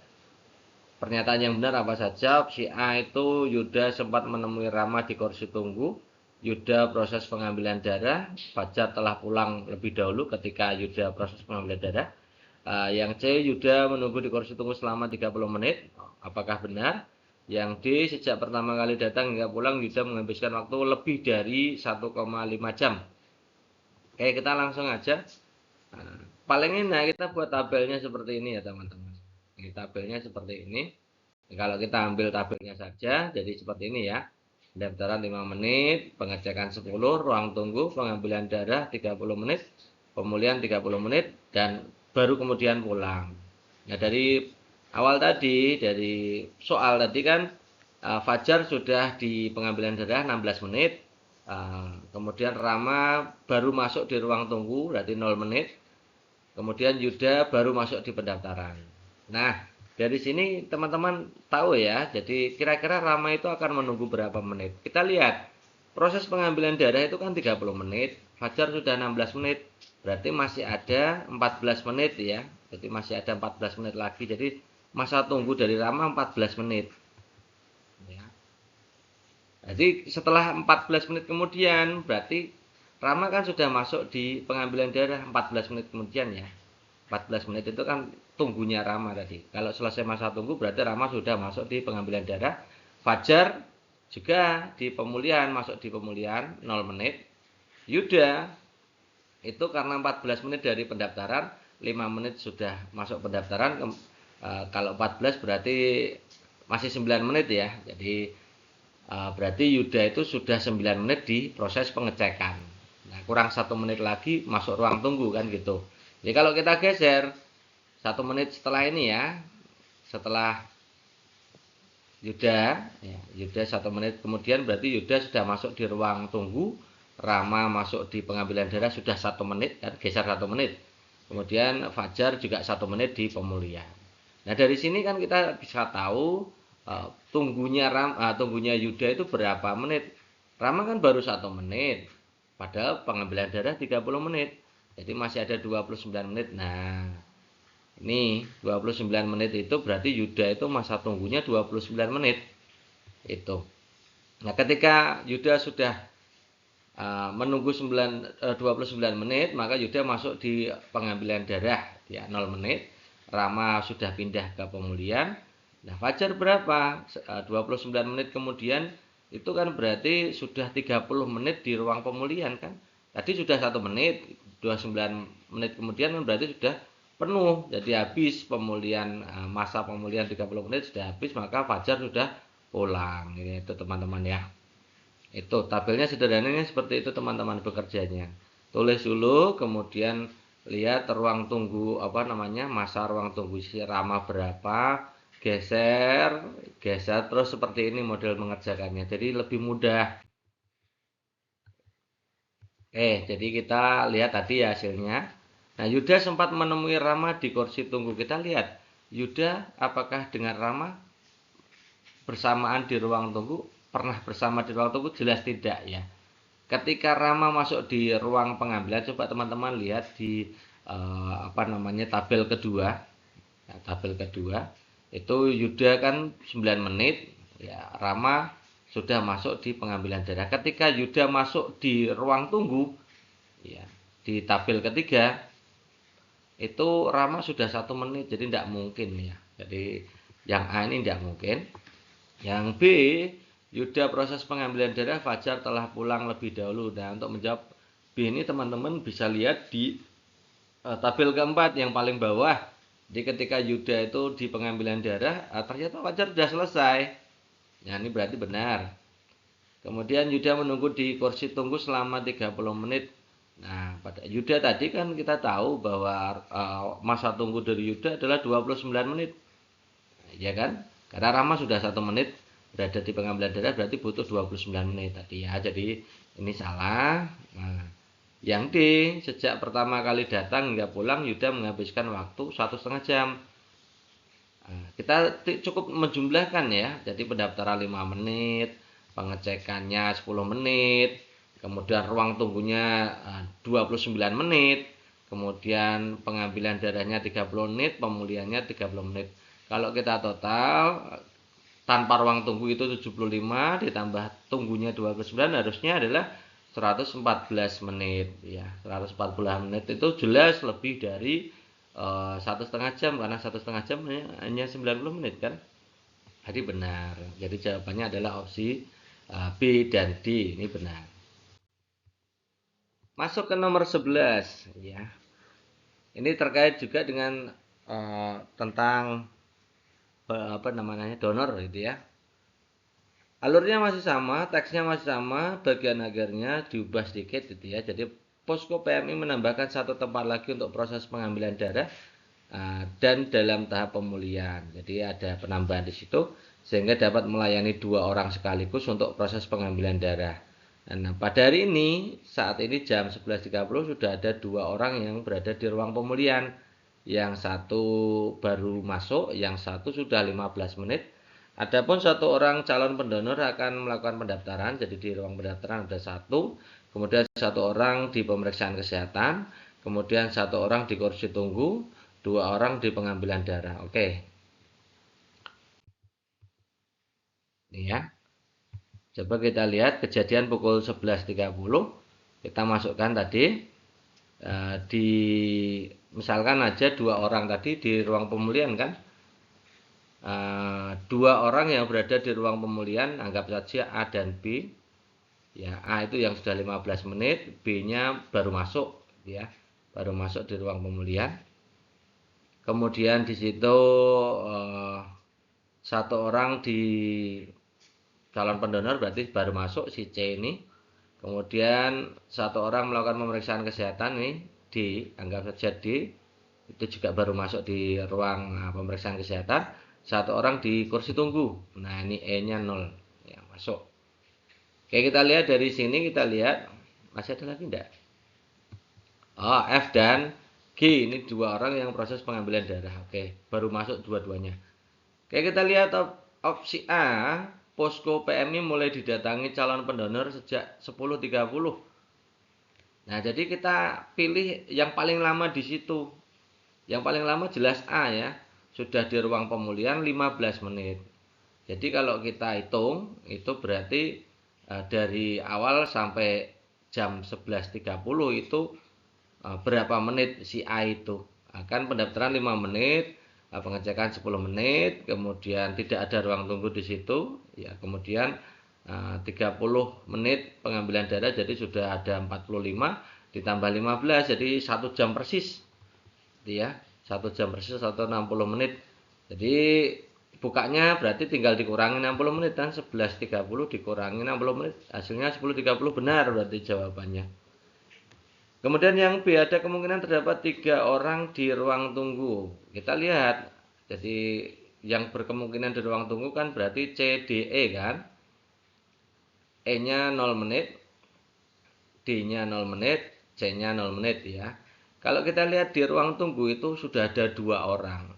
pernyataan yang benar apa saja. Opsi A itu Yuda sempat menemui Rama di kursi tunggu. Yuda proses pengambilan darah. Fajar telah pulang lebih dahulu ketika Yuda proses pengambilan darah. Yang C, Yuda menunggu di kursi tunggu selama 30 menit. Apakah benar? Yang D, sejak pertama kali datang hingga pulang Yuda menghabiskan waktu lebih dari 1,5 jam. Oke, kita langsung aja. Nah, paling enak kita buat tabelnya seperti ini ya teman-teman. Ini tabelnya seperti ini. Kalau kita ambil tabelnya saja, jadi seperti ini ya. Pendaftaran 5 menit, pengecekan 10, ruang tunggu, pengambilan darah 30 menit, pemulihan 30 menit, dan baru kemudian pulang. Nah, dari awal tadi, dari soal tadi kan Fajar sudah di pengambilan darah 16 menit, Kemudian Rama baru masuk di ruang tunggu, berarti 0 menit. Kemudian Yuda baru masuk di pendaftaran. Nah, dari sini teman-teman tahu ya, jadi kira-kira Rama itu akan menunggu berapa menit. Kita lihat, proses pengambilan darah itu kan 30 menit, Fajar sudah 16 menit, berarti masih ada 14 menit ya. Jadi masih ada 14 menit lagi, jadi masa tunggu dari Rama 14 menit. Ya. Jadi setelah 14 menit kemudian, berarti Rama kan sudah masuk di pengambilan darah 14 menit kemudian ya. 14 menit itu kan tunggunya Rama tadi. Kalau selesai masa tunggu berarti Rama sudah masuk di pengambilan darah. Fajar juga di pemulihan, masuk di pemulihan 0 menit. Yuda itu karena 14 menit dari pendaftaran, 5 menit sudah masuk pendaftaran. Kalau 14 berarti masih 9 menit ya. Jadi berarti Yuda itu sudah 9 menit di proses pengecekan. Nah, kurang 1 menit lagi masuk ruang tunggu kan gitu. Jadi kalau kita geser 1 menit setelah ini ya, setelah Yuda, ya, Yuda 1 menit kemudian berarti Yuda sudah masuk di ruang tunggu. Rama masuk di pengambilan darah sudah 1 menit, kan geser 1 menit. Kemudian Fajar juga 1 menit di pemulihan. Nah dari sini kan kita bisa tahu tunggunya Yuda itu berapa menit. Rama kan baru 1 menit, padahal pengambilan darah 30 menit. Jadi masih ada 29 menit. Nah, ini 29 menit itu berarti Yuda itu masa tunggunya 29 menit. Itu. Nah, ketika Yuda sudah menunggu 29 menit, maka Yuda masuk di pengambilan darah ya 0 menit. Rama sudah pindah ke pemulihan. Nah, Fajar berapa? 29 menit kemudian itu kan berarti sudah 30 menit di ruang pemulihan kan. Tadi sudah 1 menit, 29 menit kemudian kan berarti sudah penuh. Jadi habis pemulihan, masa pemulihan 30 menit sudah habis, maka Fajar sudah pulang. Ini itu teman-teman ya. Itu tabelnya sederhananya seperti itu teman-teman bekerjanya. Tulis dulu, kemudian lihat ruang tunggu masa ruang tunggu si Rama berapa, geser, geser terus seperti ini model mengerjakannya. Jadi lebih mudah. Jadi kita lihat tadi hasilnya. Nah, Yuda sempat menemui Rama di kursi tunggu. Kita lihat, Yuda apakah dengan Rama bersamaan di ruang tunggu? Pernah bersama di ruang tunggu? Jelas tidak ya. Ketika Rama masuk di ruang pengambilan, coba teman-teman lihat di tabel kedua. Ya, tabel kedua itu Yuda kan 9 menit, ya Rama sudah masuk di pengambilan darah. Ketika Yuda masuk di ruang tunggu, ya di tabel ketiga itu Rama sudah 1 menit, jadi tidak mungkin ya. Jadi yang A ini tidak mungkin. Yang B, Yuda proses pengambilan darah, Fajar telah pulang lebih dahulu. Nah, untuk menjawab B ini teman-teman bisa lihat di tabel keempat yang paling bawah. Jadi ketika Yuda itu di pengambilan darah, ternyata Fajar sudah selesai. Nah, ini berarti benar. Kemudian Yuda menunggu di kursi tunggu selama 30 menit. Nah, pada Yuda tadi kan kita tahu bahwa masa tunggu dari Yuda adalah 29 menit. Ya kan? Karena Rama sudah 1 menit berada di pengambilan darah berarti butuh 29 menit tadi ya. Jadi ini salah. Nah, yang D, sejak pertama kali datang hingga pulang Yuda menghabiskan waktu 1,5 jam. Nah, kita cukup menjumlahkan ya. Jadi pendaftaran 5 menit, pengecekannya 10 menit, kemudian ruang tunggunya 29 menit, kemudian pengambilan darahnya 30 menit, pemulihannya 30 menit. Kalau kita total tanpa ruang tunggu itu 75 ditambah tunggunya 29 harusnya adalah 114 menit ya. 114 menit itu jelas lebih dari 1,5 jam karena 1,5 jam hanya 90 menit kan. Jadi benar. Jadi jawabannya adalah opsi B dan D, ini benar. Masuk ke nomor 11 ya. Ini terkait juga dengan tentang donor gitu ya. Alurnya masih sama, teksnya masih sama, bagian akhirnya diubah sedikit gitu ya. Jadi Posko PMI menambahkan 1 tempat lagi untuk proses pengambilan darah dan dalam tahap pemulihan. Jadi ada penambahan di situ sehingga dapat melayani 2 orang sekaligus untuk proses pengambilan darah. Nah, pada hari ini, saat ini jam 11.30 sudah ada 2 orang yang berada di ruang pemulihan. Yang satu baru masuk, yang satu sudah 15 menit. Adapun satu orang calon pendonor akan melakukan pendaftaran, jadi di ruang pendaftaran ada satu, kemudian satu orang di pemeriksaan kesehatan, kemudian satu orang di kursi tunggu, 2 orang di pengambilan darah. Oke, ini ya. Coba kita lihat kejadian pukul 11.30. Kita masukkan tadi di misalkan aja 2 orang tadi di ruang pemulihan kan. 2 orang yang berada di ruang pemulihan, anggap saja A dan B. Ya, A itu yang sudah 15 menit, B-nya baru masuk ya. Baru masuk di ruang pemulihan. Kemudian di situ satu orang di calon pendonor berarti baru masuk si C ini. Kemudian satu orang melakukan pemeriksaan kesehatan nih D, anggap saja D, itu juga baru masuk di ruang pemeriksaan kesehatan. Satu orang di kursi tunggu. Nah, ini E-nya 0 ya, masuk. Oke, kita lihat dari sini, kita lihat masih ada lagi enggak? Oh, F dan G ini 2 orang yang proses pengambilan darah. Oke, baru masuk dua-duanya. Oke, kita lihat opsi A, posko PMI mulai didatangi calon pendonor sejak 10.30. Nah, jadi kita pilih yang paling lama di situ. Yang paling lama jelas A ya. Sudah di ruang pemulihan 15 menit. Jadi kalau kita hitung, itu berarti dari awal sampai jam 11.30 itu berapa menit si A itu. Kan pendaftaran 5 menit, pengecekan 10 menit, kemudian tidak ada ruang tunggu di situ, ya kemudian 30 menit pengambilan darah, jadi sudah ada 45 ditambah 15 jadi 1 jam persis. Ya, 1 jam persis atau 60 menit. Jadi bukanya berarti tinggal dikurangi 60 menit dan 11.30 dikurangi 60 menit, hasilnya 10.30 benar berarti jawabannya. Kemudian yang B, ada kemungkinan terdapat 3 orang di ruang tunggu. Kita lihat, jadi yang berkemungkinan di ruang tunggu kan berarti C, D, E kan. E-nya 0 menit, D-nya 0 menit, C-nya 0 menit ya. Kalau kita lihat di ruang tunggu itu sudah ada 2 orang.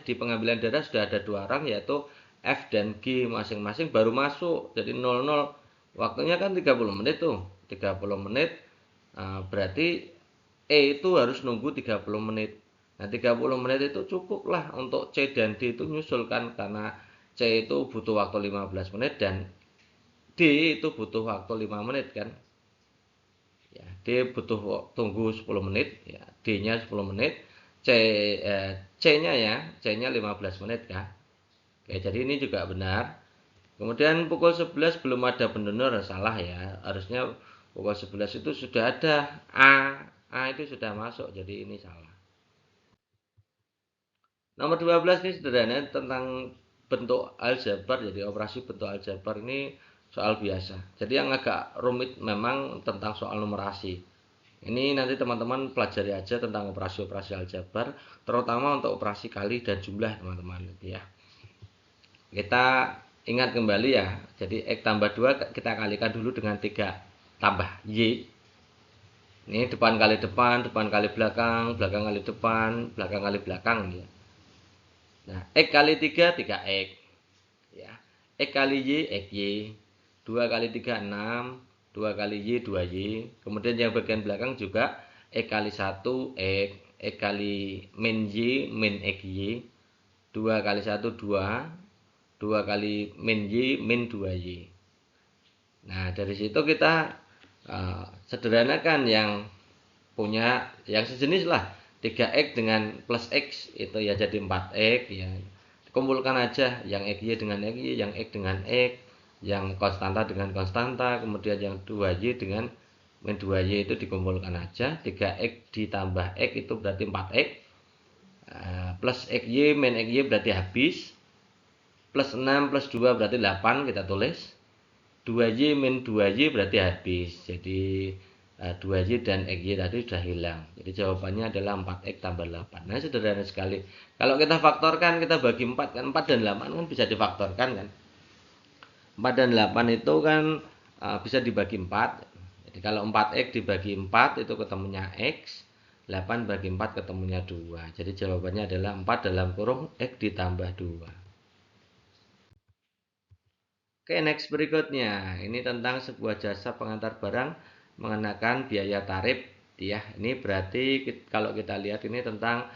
Di pengambilan darah sudah ada 2 orang, yaitu F dan G masing-masing baru masuk. Jadi 00. Waktunya kan 30 menit tuh. 30 menit berarti E itu harus nunggu 30 menit. Nah, 30 menit itu cukup lah untuk C dan D itu nyusulkan, karena C itu butuh waktu 15 menit dan D itu butuh waktu 5 menit kan. Ya, D butuh tunggu 10 menit, ya, D-nya 10 menit, C-nya ya, C-nya 15 menit kan. Oke, jadi ini juga benar. Kemudian pukul 11 belum ada pendonor, salah ya. Harusnya pukul 11 itu sudah ada A itu sudah masuk, jadi ini salah. Nomor 12 ini sederhana tentang bentuk aljabar, jadi operasi bentuk aljabar ini soal biasa. Jadi yang agak rumit memang tentang soal numerasi. Ini nanti teman-teman pelajari aja tentang operasi-operasi aljabar, terutama untuk operasi kali dan jumlah teman-teman ya. Kita ingat kembali ya, jadi X tambah 2 kita kalikan dulu dengan 3 tambah Y. Ini depan kali depan, depan kali belakang, belakang kali depan, belakang kali belakang ya. Nah, X kali 3, 3X. Ya. X kali Y, XY. 2 kali 3, 6. 2 kali Y, 2Y. Kemudian yang bagian belakang juga X kali 1, X. X kali min Y, min XY. 2 kali 1, 2. 2 kali min Y, min 2Y. Nah, dari situ kita sederhanakan yang punya yang sejenis lah. 3X dengan plus X itu ya jadi 4X ya. Kumpulkan aja yang XY dengan XY, yang X dengan X, yang konstanta dengan konstanta, kemudian yang 2Y dengan min 2Y itu dikumpulkan aja. 3X ditambah X itu berarti 4X. Plus XY min XY berarti habis. Plus 6 plus 2 berarti 8 kita tulis. 2Y min 2Y berarti habis. Jadi 2Y dan XY tadi sudah hilang. Jadi jawabannya adalah 4X tambah 8. Nah, sederhana sekali. Kalau kita faktorkan, kita bagi 4 kan, 4 dan 8 kan bisa difaktorkan kan. 4 dan 8 itu kan bisa dibagi 4. Jadi kalau 4x dibagi 4 itu ketemunya x, 8 bagi 4 ketemunya 2. Jadi jawabannya adalah 4 dalam kurung x ditambah 2. Oke, next berikutnya. Ini tentang sebuah jasa pengantar barang mengenakan biaya tarif. Ya, ini berarti kalau kita lihat ini tentang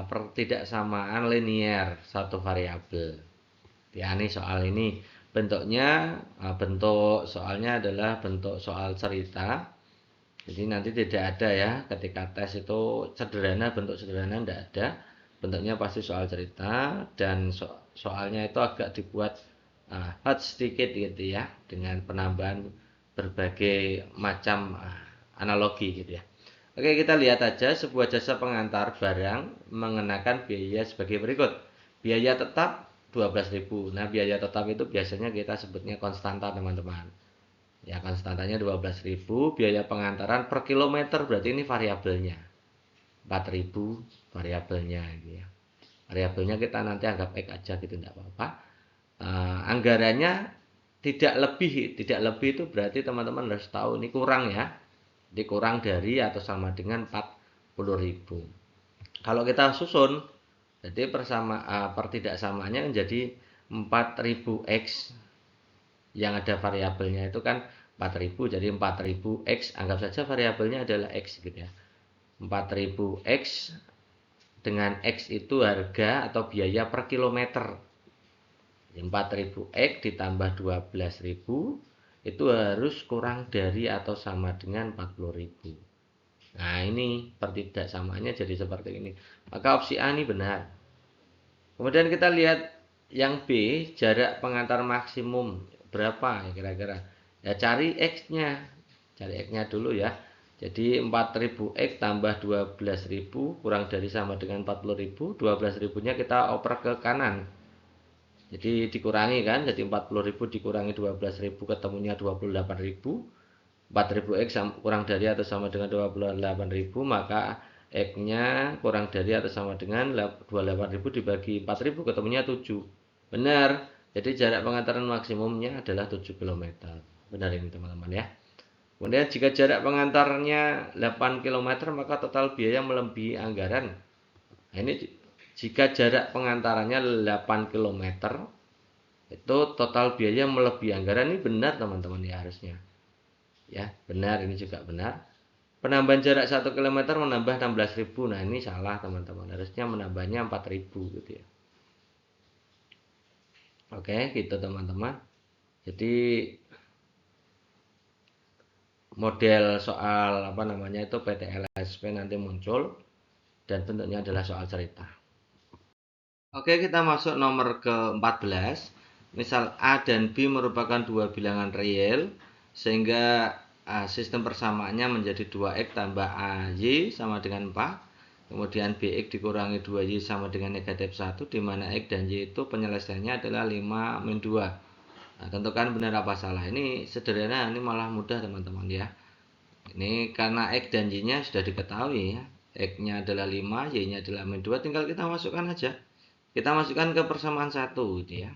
pertidaksamaan linear satu variabel. Ya, ini soal ini bentuknya bentuk soalnya adalah bentuk soal cerita. Jadi nanti tidak ada ya ketika tes itu sederhana, bentuk sederhana tidak ada. Bentuknya pasti soal cerita dan soalnya itu agak dibuat hot sedikit gitu ya dengan penambahan berbagai macam analogi gitu ya. Oke, kita lihat aja sebuah jasa pengantar barang mengenakan biaya sebagai berikut. Biaya tetap 12.000. Nah, biaya tetap itu biasanya kita sebutnya konstanta, teman-teman. Ya, konstantanya 12.000. Biaya pengantaran per kilometer berarti ini variabelnya. 4.000 variabelnya gitu ya. Variabelnya kita nanti anggap X aja gitu, tidak apa-apa. Anggarannya tidak lebih itu berarti teman-teman harus tahu ini kurang ya. Dikurang dari atau sama dengan 40.000. Kalau kita susun, jadi pertidaksamaannya menjadi 4.000x yang ada variabelnya itu kan 4.000, jadi 4.000x, anggap saja variabelnya adalah x gitu ya. 4.000x dengan x itu harga atau biaya per kilometer. 4.000x ditambah 12.000 itu harus kurang dari atau sama dengan 40.000. Nah, ini pertidaksamaannya jadi seperti ini. Maka opsi A ini benar. Kemudian kita lihat yang B, jarak pengantar maksimum berapa ya kira-kira. Ya cari X-nya. Cari X-nya dulu ya. Jadi 4.000x tambah 12.000 kurang dari sama dengan 40.000. 12.000-nya kita oper ke kanan. Jadi dikurangi kan, jadi 40.000 dikurangi 12.000 ketemunya 28.000. 4.000x kurang dari atau sama dengan 28.000, maka X-nya kurang dari atau sama dengan 28.000 dibagi 4.000 ketemunya 7. Benar. Jadi jarak pengantaran maksimumnya adalah 7 km. Benar ini teman-teman ya. Kemudian jika jarak pengantarnya 8 km maka total biaya melebihi anggaran. Nah, ini jika jarak pengantarannya 8 km itu total biaya melebihi anggaran, ini benar teman-teman ya harusnya. Ya, benar, ini juga benar. Penambahan jarak 1 km menambah 16.000. Nah, ini salah teman-teman. Harusnya menambahnya 4.000 gitu ya. Oke, gitu teman-teman. Jadi model soal apa namanya itu PTLSP nanti muncul dan bentuknya adalah soal cerita. Oke, kita masuk nomor ke-14. Misal A dan B merupakan dua bilangan real sehingga sistem persamaannya menjadi 2x tambah AY sama dengan 4. Kemudian BX dikurangi 2Y sama dengan negatif 1, di mana X dan Y itu penyelesaiannya adalah 5 min 2. Nah, tentukan benar apa salah. Ini sederhana, ini malah mudah teman-teman ya. Ini karena X dan Y-nya sudah diketahui ya. X-nya adalah 5, Y-nya adalah min 2, tinggal kita masukkan aja. Kita masukkan ke persamaan 1 gitu ya.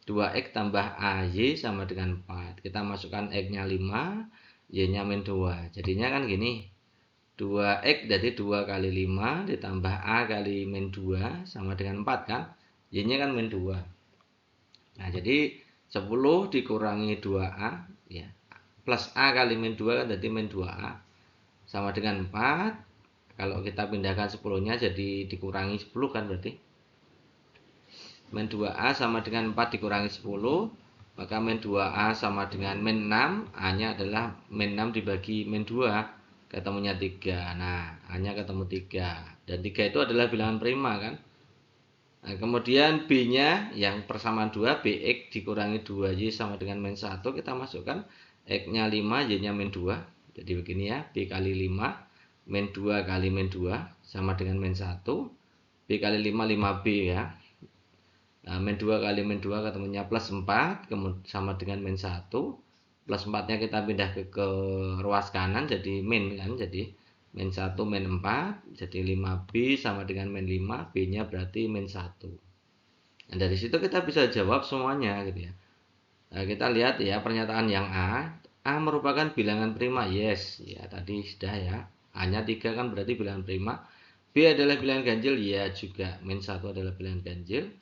2x tambah AY sama dengan 4. Kita masukkan X-nya 5, Y-nya min 2. Jadinya kan gini. 2x jadi 2 kali 5 ditambah A kali min 2 sama dengan 4 kan. Y-nya kan min 2. Nah, jadi 10 dikurangi 2A ya. Plus A kali min 2 kan jadi min 2A. Sama dengan 4. Kalau kita pindahkan 10-nya jadi dikurangi 10 kan berarti. Min 2A sama dengan 4 dikurangi 10. Maka min 2A sama dengan min 6. A-nya adalah min 6 dibagi min 2. Ketemunya 3. Nah, A-nya ketemu 3. Dan 3 itu adalah bilangan prima kan. Nah, kemudian B-nya yang persamaan 2, BX dikurangi 2Y sama dengan min 1. Kita masukkan X-nya 5, Y-nya min 2. Jadi begini ya, B kali 5, min 2 kali min 2 sama dengan min 1. B kali 5, 5B ya. Nah, min 2 kali min 2 ketemunya plus 4 sama dengan min 1. Plus 4-nya kita pindah ke ruas kanan jadi min kan, jadi min 1 min 4 jadi 5B sama dengan min 5, B-nya berarti min 1. Nah, dari situ kita bisa jawab semuanya gitu ya. Nah, kita lihat ya pernyataan yang A merupakan bilangan prima, yes, ya tadi sudah ya. A-nya 3 kan berarti bilangan prima. B adalah bilangan ganjil, ya juga. Min 1 adalah bilangan ganjil.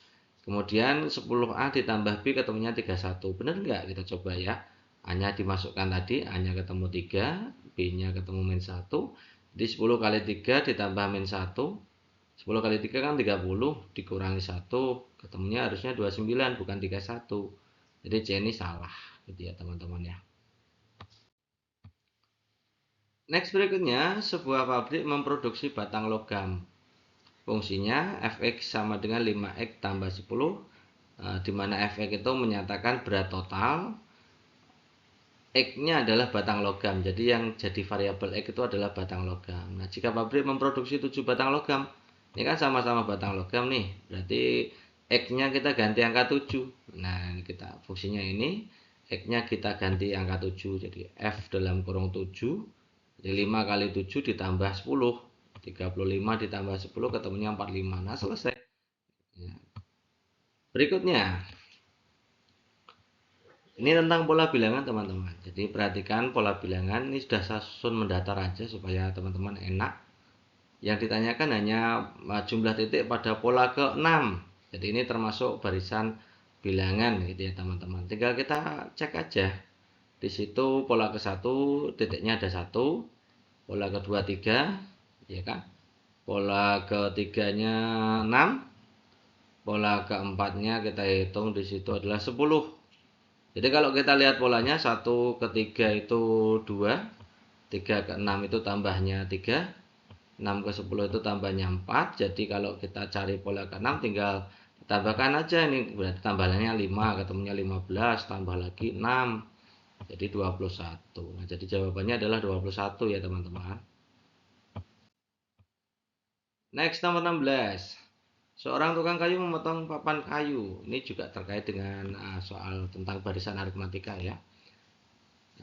Kemudian 10A ditambah B ketemunya 31. Benar nggak? Kita coba ya. A-nya dimasukkan tadi, A-nya ketemu 3, B-nya ketemu min 1. Jadi 10 kali 3 ditambah min 1. 10 kali 3 kan 30, dikurangi 1, ketemunya harusnya 29, bukan 31. Jadi C ini salah, gitu ya teman-teman ya. Next berikutnya, sebuah pabrik memproduksi batang logam. Fungsinya Fx sama dengan 5x tambah 10, di mana Fx itu menyatakan berat total, X-nya adalah batang logam. Jadi yang jadi variabel X itu adalah batang logam. Nah, jika pabrik memproduksi 7 batang logam, ini kan sama-sama batang logam nih. Berarti X-nya kita ganti angka 7. Nah, ini kita fungsinya ini X-nya kita ganti angka 7. Jadi F dalam kurung 7. Jadi 5 kali 7 ditambah 10. 35 ditambah 10 ketemunya 45. Nah, selesai. Berikutnya, ini tentang pola bilangan teman-teman. Jadi perhatikan pola bilangan ini sudah saya susun mendatar aja supaya teman-teman enak. Yang ditanyakan hanya jumlah titik pada pola ke-6. Jadi ini termasuk barisan bilangan gitu ya teman-teman. Tinggal kita cek aja. Di situ pola ke-1 titiknya ada 1, pola kedua 3, ya kan? Pola ketiganya 6, pola keempatnya kita hitung di situ adalah 10. Jadi kalau kita lihat polanya 1 ke 3 itu 2, 3 ke 6 itu tambahnya 3, 6 ke 10 itu tambahnya 4. Jadi kalau kita cari pola ke 6 tinggal tambahkan aja ini, berarti tambahannya 5, ketemunya 15, tambah lagi 6. Jadi 21. Nah, jadi jawabannya adalah 21 ya teman-teman. Next nomor 16. Seorang tukang kayu memotong papan kayu. Ini juga terkait dengan soal tentang barisan aritmatika ya.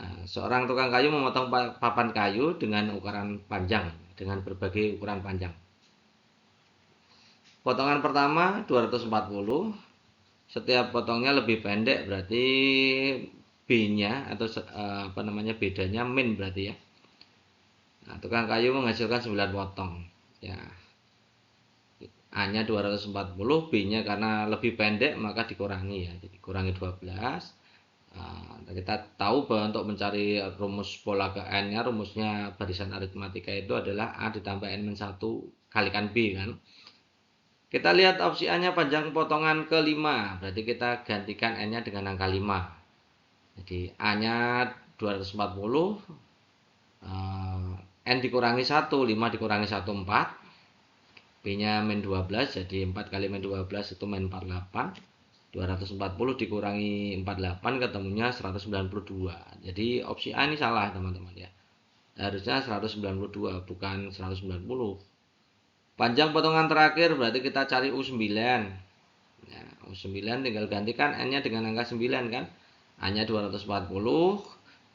Nah, seorang tukang kayu memotong papan kayu dengan ukuran panjang, dengan berbagai ukuran panjang. Potongan pertama 240, setiap potongnya lebih pendek berarti B-nya atau apa namanya bedanya min berarti ya. Nah, tukang kayu menghasilkan 9 potong. Ya. A-nya 240, B-nya karena lebih pendek maka dikurangi ya. Jadi kurangi 12. Nah, kita tahu bahwa untuk mencari rumus pola ke n-nya, rumusnya barisan aritmatika itu adalah A ditambah n-1 kalikan B kan. Kita lihat opsi A-nya panjang potongan ke-5, berarti kita gantikan n-nya dengan angka 5. Jadi A-nya 240, n dikurangi 1, 5 dikurangi 1, 4. B-nya min 12, jadi 4 kali min 12 itu min 48. 240 dikurangi 48 ketemunya 192. Jadi opsi A ini salah teman-teman ya. Harusnya 192 bukan 190. Panjang potongan terakhir berarti kita cari U9. Ya, U9 tinggal gantikan N-nya dengan angka 9 kan. A-nya 240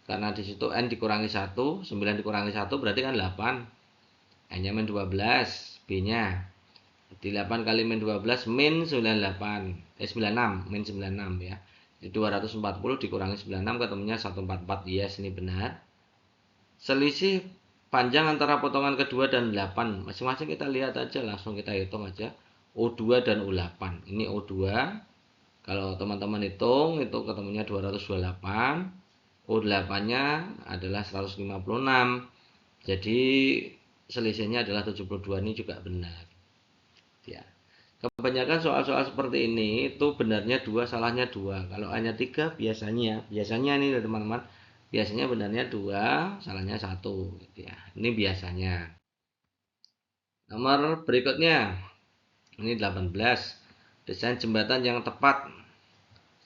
karena di situ N dikurangi 1, 9 dikurangi 1 berarti kan 8. N-nya min 12, B-nya 8 kali min 12 min 98, 96, min 96 ya. Jadi 240 dikurangi 96 ketemunya 144. Yes, ini benar. Selisih panjang antara potongan kedua dan 8. Masing-masing kita lihat aja, langsung kita hitung aja. O2 dan O8. Ini O2. Kalau teman-teman hitung itu ketemunya 228. O8-nya adalah 156. Jadi selisihnya adalah 72. Ini juga benar. Ya. Kebanyakan soal-soal seperti ini itu benarnya 2, salahnya 2. Kalau hanya 3 biasanya ini teman-teman, biasanya benarnya 2, salahnya 1 gitu ya. Ini biasanya. Nomor berikutnya, ini 18. Desain jembatan yang tepat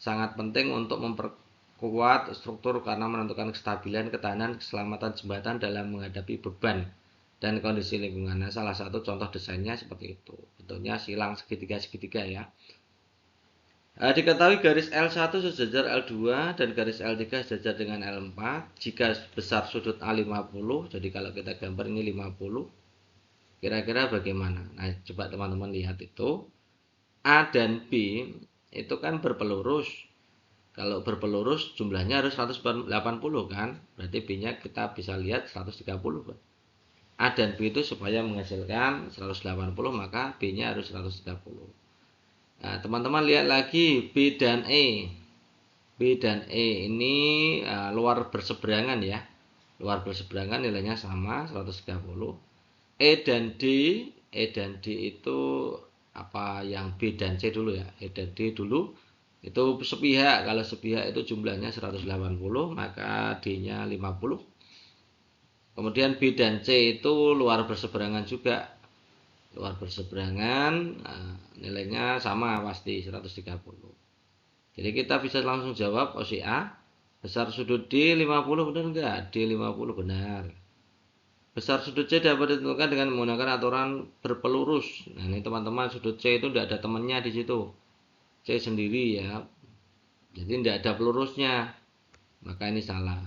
sangat penting untuk memperkuat struktur karena menentukan kestabilan, ketahanan, keselamatan jembatan dalam menghadapi beban dan kondisi lingkungan. Nah, salah satu contoh desainnya seperti itu. Bentuknya silang segitiga-segitiga ya. Diketahui garis L1 sejajar L2 dan garis L3 sejajar dengan L4 jika besar sudut A50. Jadi kalau kita gambar ini 50. Kira-kira bagaimana? Nah, coba teman-teman lihat itu. A dan B itu kan berpelurus. Kalau berpelurus jumlahnya harus 180 kan? Berarti B-nya kita bisa lihat 130 kan? A dan B itu supaya menghasilkan 180 maka B-nya harus 130. Nah, teman-teman lihat lagi B dan E. B dan E ini luar berseberangan ya. Luar berseberangan nilainya sama 130. E dan D itu apa yang B dan C dulu ya. E dan D dulu itu sepihak. Kalau sepihak itu jumlahnya 180 maka D-nya 50. Kemudian B dan C itu luar berseberangan juga. Luar berseberangan nilainya sama pasti 130. Jadi kita bisa langsung jawab opsi A. Besar sudut D 50 benar enggak? D 50 benar. Besar sudut C dapat ditentukan dengan menggunakan aturan berpelurus. Nah, ini teman-teman sudut C itu tidak ada temannya di situ. C sendiri ya. Jadi tidak ada pelurusnya. Maka ini salah.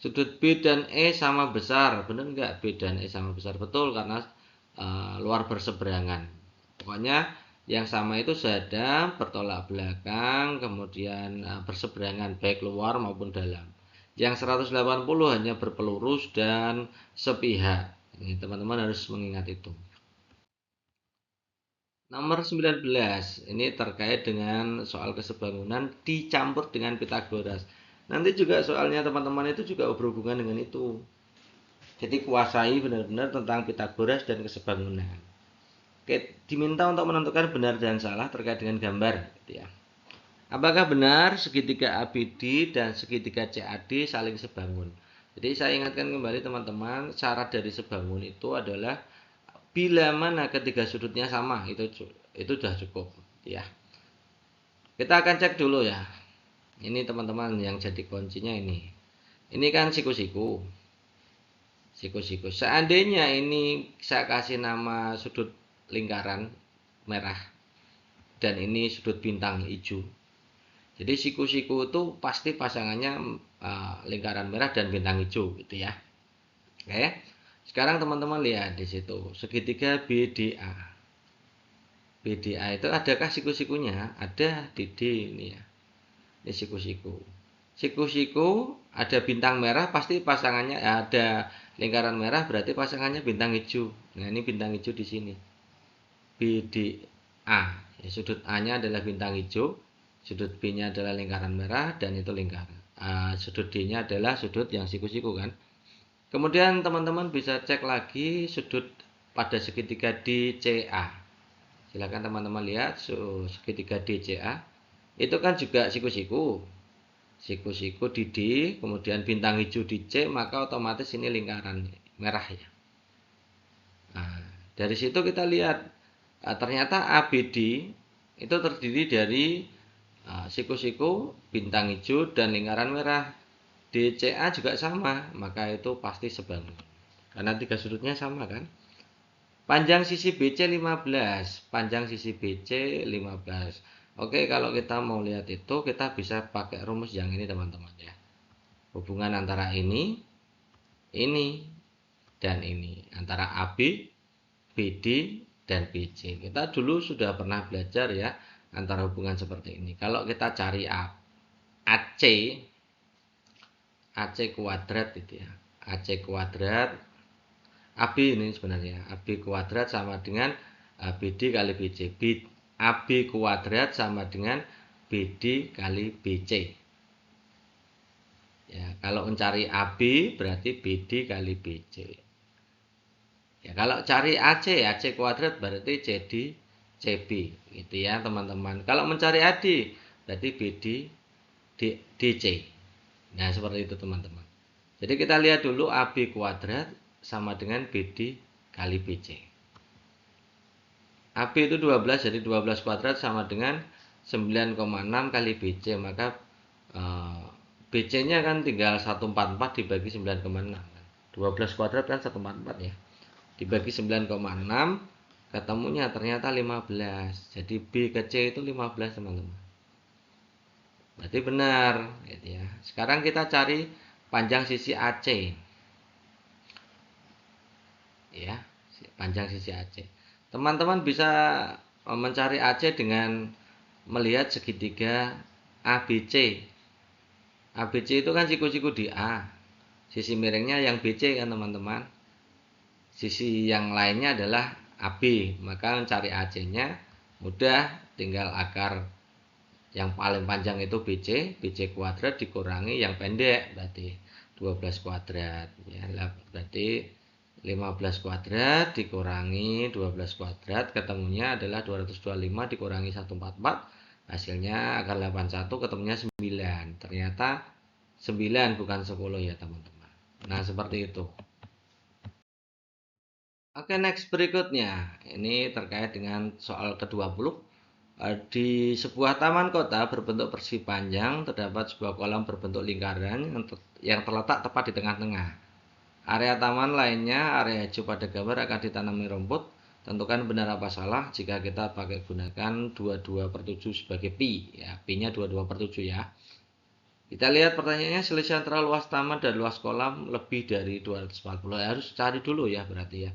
Sudut B dan E sama besar. Benar enggak? B dan E sama besar. Betul karena luar berseberangan. Pokoknya yang sama itu sehadap, bertolak belakang, kemudian berseberangan baik luar maupun dalam. Yang 180 hanya berpelurus dan sepihak. Ini teman-teman harus mengingat itu. Nomor 19, ini terkait dengan soal kesebangunan dicampur dengan Pitagoras. Nanti juga soalnya teman-teman itu juga berhubungan dengan itu. Jadi kuasai benar-benar tentang Pitagoras dan kesebangunan. Oke, diminta untuk menentukan benar dan salah terkait dengan gambar, gitu ya. Apakah benar segitiga ABD dan segitiga CAD saling sebangun? Jadi saya ingatkan kembali teman-teman, syarat dari sebangun itu adalah bila mana ketiga sudutnya sama, itu sudah cukup, ya. Kita akan cek dulu ya. Ini teman-teman yang jadi kuncinya ini. Ini kan siku-siku. Siku-siku. Seandainya ini saya kasih nama sudut lingkaran merah dan ini sudut bintang hijau. Jadi siku-siku itu pasti pasangannya lingkaran merah dan bintang hijau gitu ya. Oke. Sekarang teman-teman lihat di situ segitiga BDA. BDA itu adakah siku-sikunya? Ada di D ini ya. Ini siku-siku. Siku-siku ada bintang merah pasti pasangannya ada lingkaran merah berarti pasangannya bintang hijau. Nah, ini bintang hijau di sini. BDA. Ya, sudut A-nya adalah bintang hijau, sudut B-nya adalah lingkaran merah dan itu lingkaran. Sudut D-nya adalah sudut yang siku-siku kan. Kemudian teman-teman bisa cek lagi sudut pada segitiga DCA. Silakan teman-teman lihat segitiga DCA. Itu kan juga siku-siku. Siku-siku di D, kemudian bintang hijau di C, maka otomatis ini lingkaran merah ya. Nah, dari situ kita lihat ternyata ABD itu terdiri dari siku-siku, bintang hijau, dan lingkaran merah. DCA juga sama, maka itu pasti sebangun. Karena tiga sudutnya sama kan. Panjang sisi BC 15, panjang sisi BC 15. Oke, kalau kita mau lihat itu, kita bisa pakai rumus yang ini teman-teman ya. Hubungan antara ini, dan ini. Antara AB, BD, dan BC. Kita dulu sudah pernah belajar ya, antara hubungan seperti ini. Kalau kita cari AC, AC kuadrat gitu ya. AC kuadrat, AB ini sebenarnya. AB kuadrat sama dengan BD kali BC. AB kuadrat sama dengan BD kali BC. Ya, kalau mencari AB berarti BD kali BC. Ya, kalau cari AC, AC kuadrat berarti CD CB gitu ya, teman-teman. Kalau mencari AD berarti BD DC. Nah, seperti itu, teman-teman. Jadi kita lihat dulu AB kuadrat sama dengan BD kali BC. AB itu 12, jadi 12 kuadrat sama dengan 9,6 kali BC, maka BC-nya kan tinggal 144 dibagi 9,6. 12 kuadrat kan 144 ya. Dibagi 9,6 ketemunya ternyata 15. Jadi B ke C itu 15, teman-teman. Berarti benar gitu ya. Sekarang kita cari panjang sisi AC. Ya, panjang sisi AC. Teman-teman bisa mencari AC dengan melihat segitiga ABC. ABC itu kan siku-siku di A. Sisi miringnya yang BC kan teman-teman. Sisi yang lainnya adalah AB. Maka mencari AC-nya mudah, tinggal akar yang paling panjang itu BC, BC kuadrat dikurangi yang pendek, berarti 12 kuadrat. Ya, berarti 15 kuadrat dikurangi 12 kuadrat, ketemunya adalah 225 dikurangi 144, hasilnya akar 81, ketemunya 9. Ternyata 9 bukan 10 ya teman-teman. Nah seperti itu. Oke, next berikutnya. Ini terkait dengan soal ke-20. Di sebuah taman kota berbentuk persegi panjang, terdapat sebuah kolam berbentuk lingkaran yang terletak tepat di tengah-tengah. Area taman lainnya, area hijau pada gambar akan ditanami rumput. Tentukan benar apa salah jika kita pakai gunakan 22/7 sebagai pi. Ya, pi-nya 22/7 ya. Kita lihat pertanyaannya, selisih antara luas taman dan luas kolam lebih dari 240. Harus cari dulu ya berarti ya.